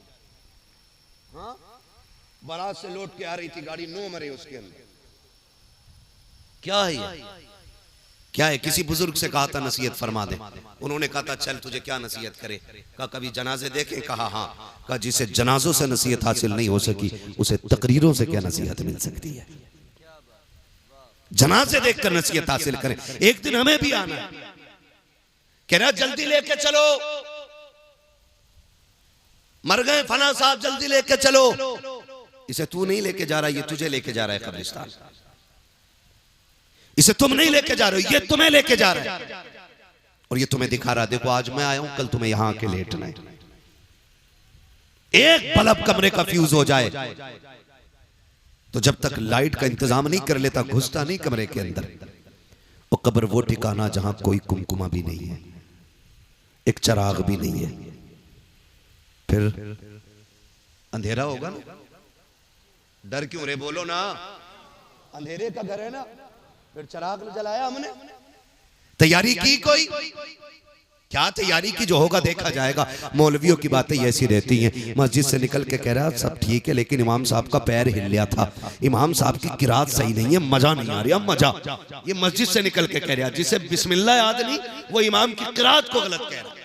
हाँ, बारात से लौट के आ रही थी गाड़ी, 9 मरे उसके अंदर। क्या है ये? क्या है? किसी बुजुर्ग से कहा था नसीहत फरमा दे, उन्होंने कहा था चल तुझे क्या नसीहत करे। कहा कभी जनाजे देखे? कहा हाँ। कहा जिसे जनाजों से नसीहत हासिल नहीं हो सकी उसे तकरीरों से क्या नसीहत मिल सकती है। जनाजे देखकर नसीहत हासिल करें। एक दिन हमें भी आना है, कह रहा जल्दी लेके चलो, मर गए फला साहब, जल्दी लेके चलो। इसे तू नहीं लेके जा रहा, ये तुझे लेके जा रहा है कब्रिस्तान। इसे तुम नहीं लेके जा रहे हो, ये तुम्हें लेके जा रहा है। और ये तुम्हें दिखा रहा है, देखो आज मैं आया हूं, कल तुम्हें यहां आके लेटना है। एक बल्ब कमरे का फ्यूज हो जाए तो जब तक लाइट का इंतजाम नहीं कर लेता घुसता नहीं कमरे के अंदर। और कब्र वो ठिकाना जहां कोई कुमकुमा भी नहीं है, एक चिराग भी नहीं है, फिर अंधेरा होगा ना। डर क्यों रे, बोलो ना, अंधेरे का घर है ना, फिर चिराग जलाया हमने। तैयारी की कोई? क्या तैयारी की? जो होगा देखा जाएगा। मौलवियों की बातें ऐसी रहती हैं। मस्जिद से निकल के कह रहा है सब ठीक है, लेकिन इमाम साहब का पैर हिल गया था, इमाम साहब की किरात सही नहीं है, मजा नहीं आ रहा, मजा। ये मस्जिद से निकल के कह रहा है, जिसे बिस्मिल्लाह याद नहीं वो इमाम की किरात को गलत कह रहा है।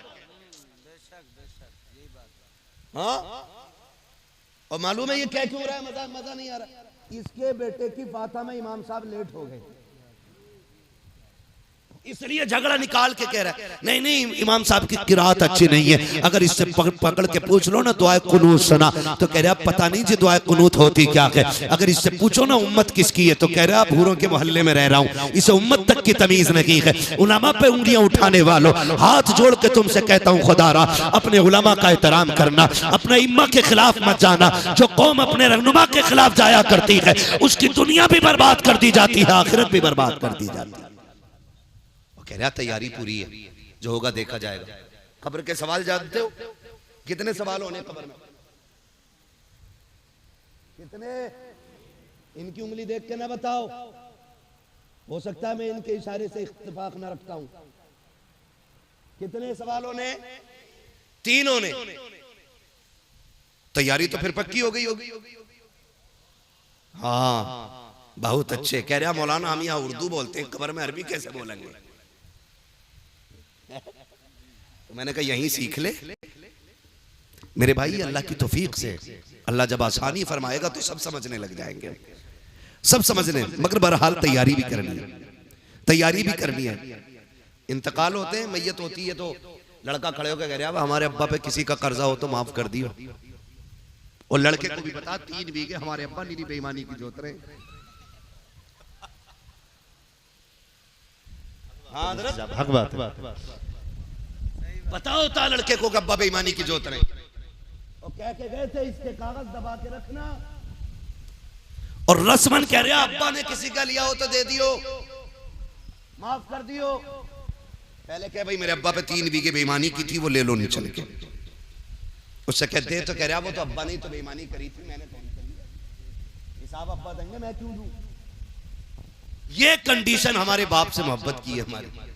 हाँ, और मालूम है ये क्या क्यों रहा है? मजा नहीं आ रहा। इसके बेटे की फातिहा में इमाम साहब लेट हो गए, इसलिए झगड़ा निकाल के कह रहा है नहीं नहीं इमाम साहब की किरात अच्छी नहीं है। अगर इससे पकड़ के पूछ लो ना दुआए कुनूत सुना, तो कह रहा पता नहीं जी दुआए कुनूत होती क्या है। अगर इससे पूछो ना उम्मत किसकी है, तो कह रहा भूरों के मोहल्ले में रह रहा हूँ, इसे उम्मत तक की तमीज नहीं है। उलमा पे उंगलियां उठाने वालों, हाथ जोड़ के तुमसे कहता हूँ खुदारा अपने उलमा का एहतराम करना, अपने इम्मा के खिलाफ मत जाना। जो कौम अपने रहनुमा के खिलाफ जाया करती है उसकी दुनिया भी बर्बाद कर दी जाती है, आखिरत भी बर्बाद कर दी जाती है। कह रहा तैयारी पूरी है, जो होगा देखा जाएगा। कब्र के सवाल जानते हो? कितने सवाल होने कब्र में? कितने? इनकी उंगली देख के ना बताओ, हो सकता है मैं इनके इशारे से इत्तेफाक ना रखता हूं। कितने सवालों ने? 3 होने। तैयारी तो फिर पक्की हो गई होगी। हाँ बहुत अच्छे। कह रहा मौलाना हम यहाँ उर्दू बोलते हैं, कब्र में अरबी कैसे बोलेंगे? तो मैंने कहा यहीं सीख ले मेरे भाई। अल्लाह की तौफीक से अल्लाह जब आसानी फरमाएगा तो सब समझने लग जाएंगे, सब समझने। मगर बहरहाल तैयारी भी करनी है, तैयारी भी करनी है। इंतकाल होते हैं, मैयत होती है, तो लड़का खड़े होकर कह रहा है हमारे अब्बा पे किसी का कर्जा हो तो माफ कर दियो। और लड़के को भी बता 3 बीघे हमारे अब्बा नीरी बेईमानी की जोत रहे। हाँ हक बात। बताओ ता लड़के को अब्बा बेईमानी की जोत रहे। और कह के गए थे इसके कागज दबा के रखना। और रस्मन कह रहा अब्बा ने किसी का लिया हो तो दे दियो, माफ कर दियो। पहले कह भाई मेरे अब्बा पे 3 बीघे बेईमानी की थी, वो ले लो नहीं चल के। उससे कहते हैं तो कह रहा वो तो अब्बा ने तो बेईमानी करी थी, मैंने कौन करी है, हिसाब अब्बा देंगे, मैं क्यों दूं? ये कंडीशन हमारे बाप से मोहब्बत की है हमारी।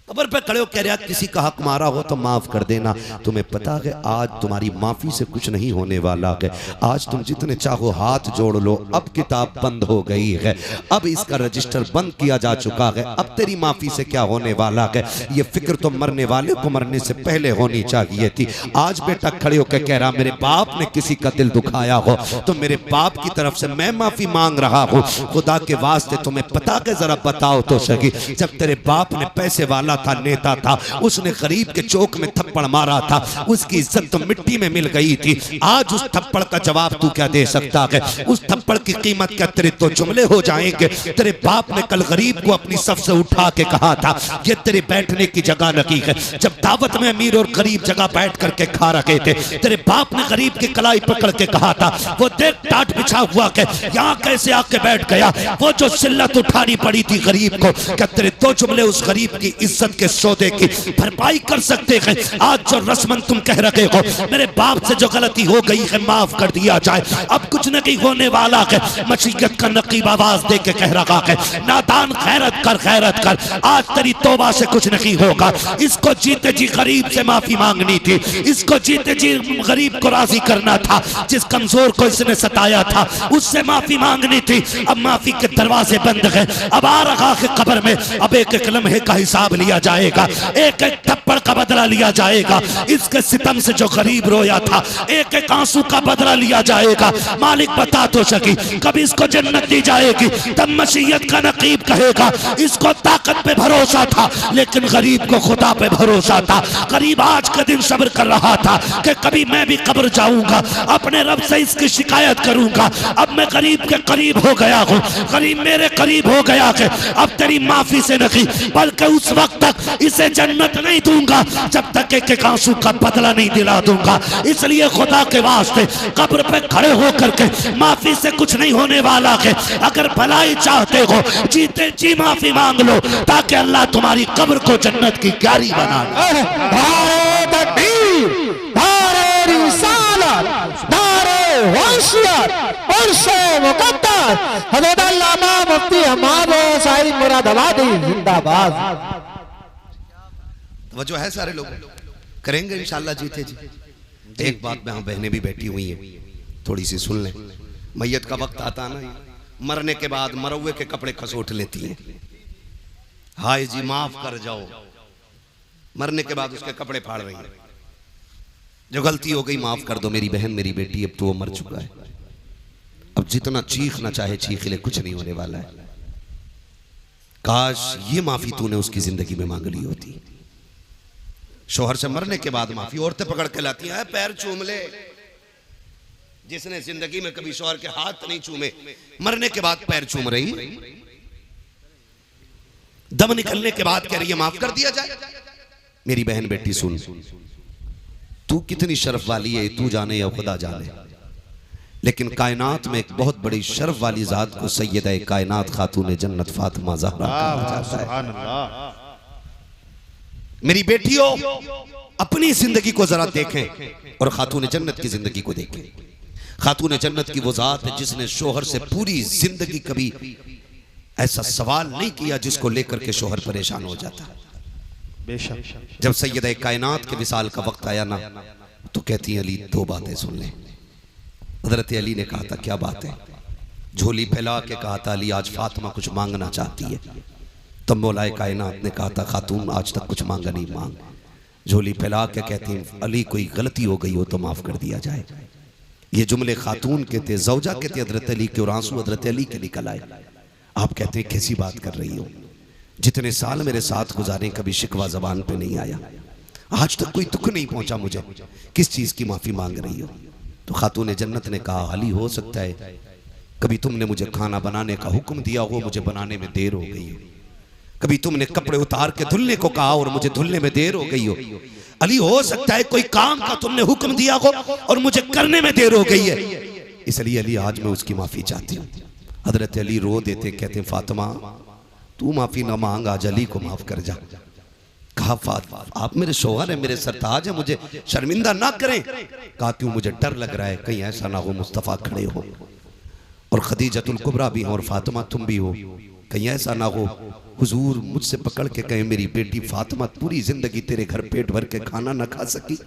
कब्र पे खड़े हो कह रहा किसी का हक मारा हो तो माफ कर देना। तुम्हें पता है आज तुम्हारी माफी से कुछ नहीं होने वाला है। आज तुम जितने चाहो हाथ जोड़ लो, अब किताब बंद हो गई है, अब इसका रजिस्टर बंद किया जा चुका है। अब तेरी माफी से क्या होने वाला है, ये फिक्र तो मरने वाले को मरने से पहले होनी चाहिए थी। आज बेटा खड़े होकर कह रहा मेरे बाप ने किसी का दिल दुखाया हो तो मेरे बाप की तरफ से मैं माफी मांग रहा हूँ। खुदा के वास्ते तुम्हें पता है, जरा बताओ तो सही, जब तेरे बाप ने पैसे वाला था, नेता था, उसने गरीब के चौक में थप्पड़ मारा था, उसकी इज्जत तो मिट्टी में मिल गई थी। आज उस थप्पड़ का जवाब तू क्या दे सकता है? उस थप्पड़ की कीमत क्या तेरे तो जुमले हो जाएंगे? तेरे बाप ने कल गरीब को अपनी सफ से उठा के कहा था ये तेरे बैठने की जगह नहीं है। जब दावत में अमीर और गरीब जगह बैठ करके खा रहे थे, तेरे बाप ने गरीब की कलाई पकड़ के कहा था वो देख टाट बिछा हुआ के यहाँ कैसे आके बैठ गया। वो जो सिल्लत उठानी पड़ी थी गरीब को, क्या तेरे दो जुमले उस गरीब की इज्जत के सौदे की भरपाई कर सकते हैं? आज जो रस्मन तुम कह रहे हो मेरे बाप से जो गलती हो गई है माफ कर दिया जाए, अब कुछ नहीं होने वाला है। मशीयत का नकीब आवाज दे के कह रहा है नादान खैरत कर, खैरत कर, आज तेरी तौबा से कुछ नहीं होगा। इसको जीते जी गरीब से माफी मांगनी थी, इसको जीते जी गरीब को राजी करना था, जिस कमजोर को इसने सताया था उससे माफी मांगनी थी। अब माफी के दरवाजे बंद हैं, अब आ रहा है कब्र में, अब एक एक लम्हे का हिसाब लिया जाएगा, एक एक थप्पड़ का बदला लिया जाएगा। इसके सितम से जो गरीब रोया था एक एक आंसू का बदला लिया जाएगा। मालिक बता तो सकी कभी इसको जन्नत दी जाएगी? तब मशीयत का नकीब कहेगा इसको ताकत पे भरोसा था लेकिन गरीब को खुदा पे भरोसा था। गरीब आज का दिन सब्र कर रहा था कि कभी मैं भी कब्र जाऊंगा, अपने रब से इसकी शिकायत करूंगा। अब मैं गरीब के करीब हो गया हूँ, गरीब मेरे करीब हो गया है। अब तेरी माफी से नहीं बल्कि उस वक्त तक इसे जन्नत नहीं दूंगा दूंगा जब तक एक आंसू का बदला नहीं दिला दूंगा। इसलिए खुदा के वास्ते कब्र पे खड़े होकर के माफी से कुछ नहीं होने वाला है। अगर भलाई चाहते हो जीते जी माफी मांग लो ताकि अल्लाह तुम्हारी कब्र को जन्नत की क्यारी बना दे। नारे तकबीर, नारे रिसालत, नारे वंशियत और से मुकद्दस हज़रत अल्लामा मुफ्ती हम्माद साहिब मुरादाबादी जिंदाबाद। वजह है सारे लोग करेंगे इंशाल्लाह जीते जी। एक बात में हम बहनें भी बैठी हुई हैं, थोड़ी सी सुन लें। मैयत का वक्त आता ना, मरने के बाद मरवे के कपड़े खसोट लेती हैं। हाय जी माफ कर जाओ, मरने के बाद उसके कपड़े फाड़ रही है। जो गलती हो गई माफ कर दो मेरी बहन मेरी बेटी, अब तो वो मर चुका है। अब जितना चीखना चाहे चीख ले, कुछ नहीं होने वाला है। काश ये माफी तूने उसकी जिंदगी में मांग ली होती। शोहर से मरने के बाद माफी औरतें पकड़ के लाती हैं, पैर चूम ले। जिसने जिंदगी में कभी शोहर के हाथ नहीं चूमे, मरने के बाद पैर चूम रही, दम निकलने के बाद कह रही है माफ कर दिया जाए। मेरी बहन बेटी सुन, तू कितनी शर्फ वाली है तू जाने या खुदा जाने, लेकिन कायनात में एक बहुत बड़ी शर्फ वाली जात को सैयदा कायनात खातून जन्नत फातिमा ज़हरा कहा जाता है। मेरी बेटियों अपनी जिंदगी को जरा देखें और खातून जन्नत की जिंदगी को देखें। खातून जन्नत की वो जात है जिसने शोहर से पूरी जिंदगी कभी ऐसा सवाल नहीं किया जिसको लेकर के शोहर परेशान हो जाता। बेशक जब सैयदा कायनात के विसाल का वक्त आया ना, तो कहती अली दो बातें सुन ले। हजरत अली ने कहा था क्या बात है? झोली फैला के कहा था अली आज फातिमा कुछ मांगना चाहती है। तब मौलाए कायनात ने कहा था खातून आज तक कुछ मांगा नहीं, मांग। झोली फैला के कहती अली कोई गलती हो गई हो तो माफ कर दिया जाए। ये जुमले खातून के थे, जौजा के थे हजरत अली के, और आंसू हजरत अली के निकल आए। आप कहते हैं कैसी बात कर रही हो, जितने साल मेरे साथ गुजारे कभी शिकवा जबान पे नहीं आया, आज तक कोई दुख नहीं पहुंचा मुझे, किस चीज की माफी मांग रही हो? तो खातून जन्नत ने कहा अली हो सकता है कभी तुमने मुझे खाना बनाने का हुक्म दिया हो, मुझे बनाने में देर हो गई हो। कभी तुमने कपड़े उतार के धुलने को कहा और मुझे धुलने में देर हो गई हो। अली हो सकता है कोई काम का तुमने हुक्म दिया हो और मुझे करने में देर हो गई है, इसलिए अली आज मैं उसकी माफी चाहती हूँ। हजरत अली रो देते, कहते फातिमा तू माफी ना मांग, आज अली को माफ कर जा। कहा फातिमा आप मेरे शौहर है, मेरे सरताज है, मुझे शर्मिंदा ना करें। कहा क्यों? मुझे डर लग रहा है कहीं ऐसा ना हो मुस्तफ़ा खड़े हो और खदीजतुल कुबरा भी हो और फातिमा तुम भी हो, कहीं ऐसा ना हो हुजूर मुझसे पकड़ के कहें मेरी बेटी फातिमा पूरी जिंदगी तेरे घर पेट भर के खाना ना खा सकी।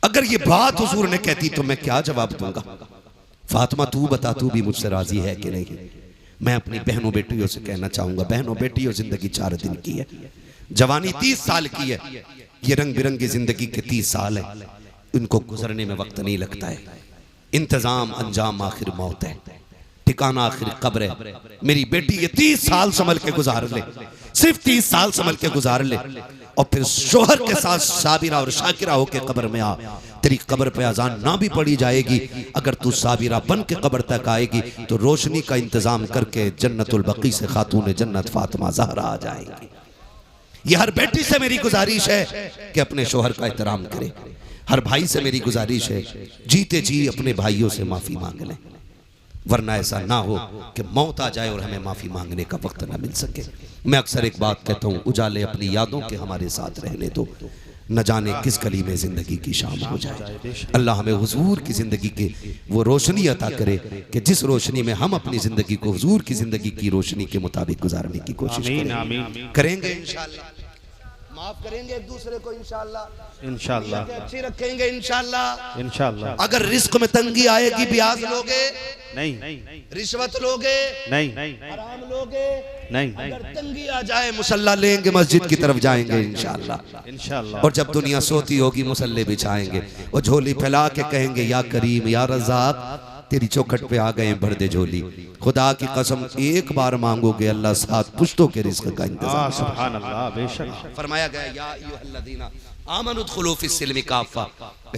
अगर ये बात हुजूर ने कहती तो मैं क्या जवाब दूंगा? फातिमा तू बता, तू भी मुझसे राजी है कि नहीं? मैं अपनी बहनों बेटियों से कहना चाहूंगा, बहनों बेटियों जिंदगी 4 दिन की है, जवानी 30 साल की है, ये रंग बिरंगी जिंदगी के 30 साल है, इनको गुजरने में वक्त नहीं लगता है। इंतजाम अंजाम आखिर मौत है, ठिकाना आखिर कब्र है। मेरी बेटी ये 30 साल संभल के गुजार ले, सिर्फ 30 साल संभल के गुजार ले, और फिर शोहर के साथ साबिरा और शाकिरा होके कब्र में आ। तेरी कब्र पे अजान ना भी पड़ी जाएगी, अगर तू साबिरा बन के कब्र तक आएगी तो रोशनी का इंतजाम करके जन्नतुल बकी से खातून जन्नत फातिमा ज़हरा आ जाएगी। ये हर बेटी से मेरी गुजारिश है कि अपने शोहर का एहतराम करे। हर भाई से मेरी गुजारिश है जीते जी अपने भाइयों से माफी मांग लें, वरना ऐसा ना हो कि मौत आ जाए और हमें माफी मांगने का वक्त ना मिल सके। मैं अक्सर एक बात कहता हूँ, उजाले अपनी यादों के हमारे साथ रहने दो, न जाने किस गली में जिंदगी की शाम हो जाए। अल्लाह हमें हुजूर की जिंदगी के वो रोशनी अता करे कि जिस रोशनी में हम अपनी जिंदगी को हुजूर की जिंदगी की रोशनी के मुताबिक गुजारने की कोशिश करेंगे। इंशाअल्लाह माफ करेंगे एक दूसरे को, इंशाअल्लाह इंशाअल्लाह अच्छी रखेंगे, इंशाअल्लाह इंशाअल्लाह। अगर रिस्क में तंगी आएगी, ब्याज लोगे नहीं, रिश्वत लोगे नहीं, हराम लोगे नहीं, अगर तंगी आ जाए मुसल्ला लेंगे, मस्जिद की तरफ जाएंगे इंशाअल्लाह। इंशाअल्लाह। और जब दुनिया सोती होगी मुसल्ले बिछाएंगे, वो झोली फैला के कहेंगे या करीम या रज़ाक तेरी चौखट पे आ गए भर दे झोली। खुदा की कसम एक बार मांगोगे अल्लाह 7 पुश्तों के रिस्क का इंतजाम। सुभान अल्लाह। बेशक फरमाया गया या अय्युहल्लज़ीना आमनु उदखुलू फिस्सिल्मि काफ़ा,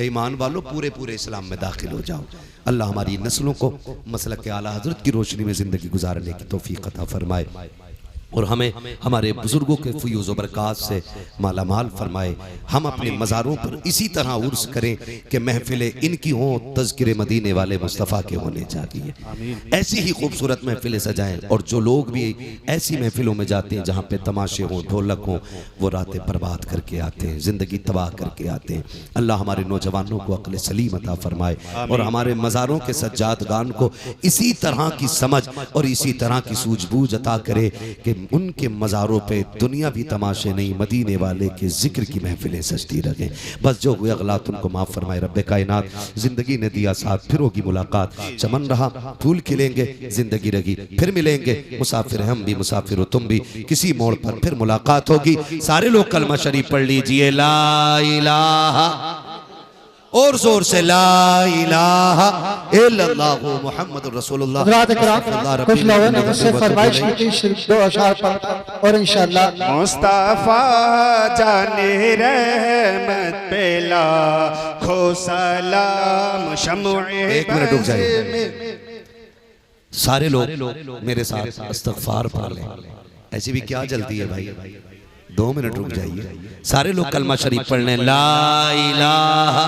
ईमान वालों पूरे पूरे इस्लाम में दाखिल हो जाओ। अल्लाह हमारी नस्लों को मसलक के आला हजरत की रोशनी में जिंदगी गुजारने की तौफीक अता फरमाए। और हमें हमारे बुजुर्गों के फयूज़ व बरक़ात से माला माल फरमाए। हम अपने मज़ारों पर इसी तरह उर्स करें कि महफिलें इनकी हों, तज़किरे मदीने वाले मुस्तफ़ा के होने चाहिए। ऐसी ही खूबसूरत महफिलें सजाएं, और जो लोग भी ऐसी महफिलों में जाते हैं जहाँ पे तमाशे हों, ढोलक हों, वो रातें बर्बाद करके आते हैं, ज़िंदगी तबाह करके आते हैं। अल्लाह हमारे नौजवानों को अक़ल सलीम अता फरमाए और हमारे मज़ारों के सज्जादगान को इसी तरह की समझ और इसी तरह की सूझबूझ अता करे कि उनके मज़ारों पे दुनियावी तमाशे नहीं, मदीने वाले के जिक्र की महफिलें सजती रहें। बस जो हुए अगलात उनको माफ़ फरमाए रब्बे कायनात। ज़िंदगी ने दिया साथ, फिर होगी मुलाकात, चमन रहा फूल खिलेंगे, ज़िंदगी रही फिर मिलेंगे, मुसाफिर हम भी मुसाफिर हो तुम भी, किसी मोड़ पर फिर मुलाकात होगी। सारे लोग कलमा शरीफ पढ़ लीजिए, ला इलाहा, और जोर से ला इलाहा इल्लल्लाहु मुहम्मदुर रसूलुल्लाह। हज़रात किराम, कुछ लोगों ने मुझसे फरमाइश की थी सिर्फ 2 अशआर पढ़कर, और इंशाअल्लाह मुस्तफा जाने रहमत पे लाखों सलाम शम्ए। एक मिनट रुक जाइए, सारे लोग मेरे साथ इस्तग़फ़ार पढ़ लें। ऐसी भी क्या जल्दी है भाई, 2 मिनट रुक जाइए। सारे लोग कलमा शरीफ पढ़ लें, ला इलाहा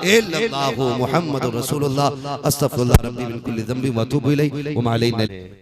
इल्लल्लाहु मुहम्मदुर रसूलुल्लाह, अस्तग़फिरुल्लाह रब्बी मिन कुल्ली ज़ंबि व अतूबु इलैहि व मा अलैना।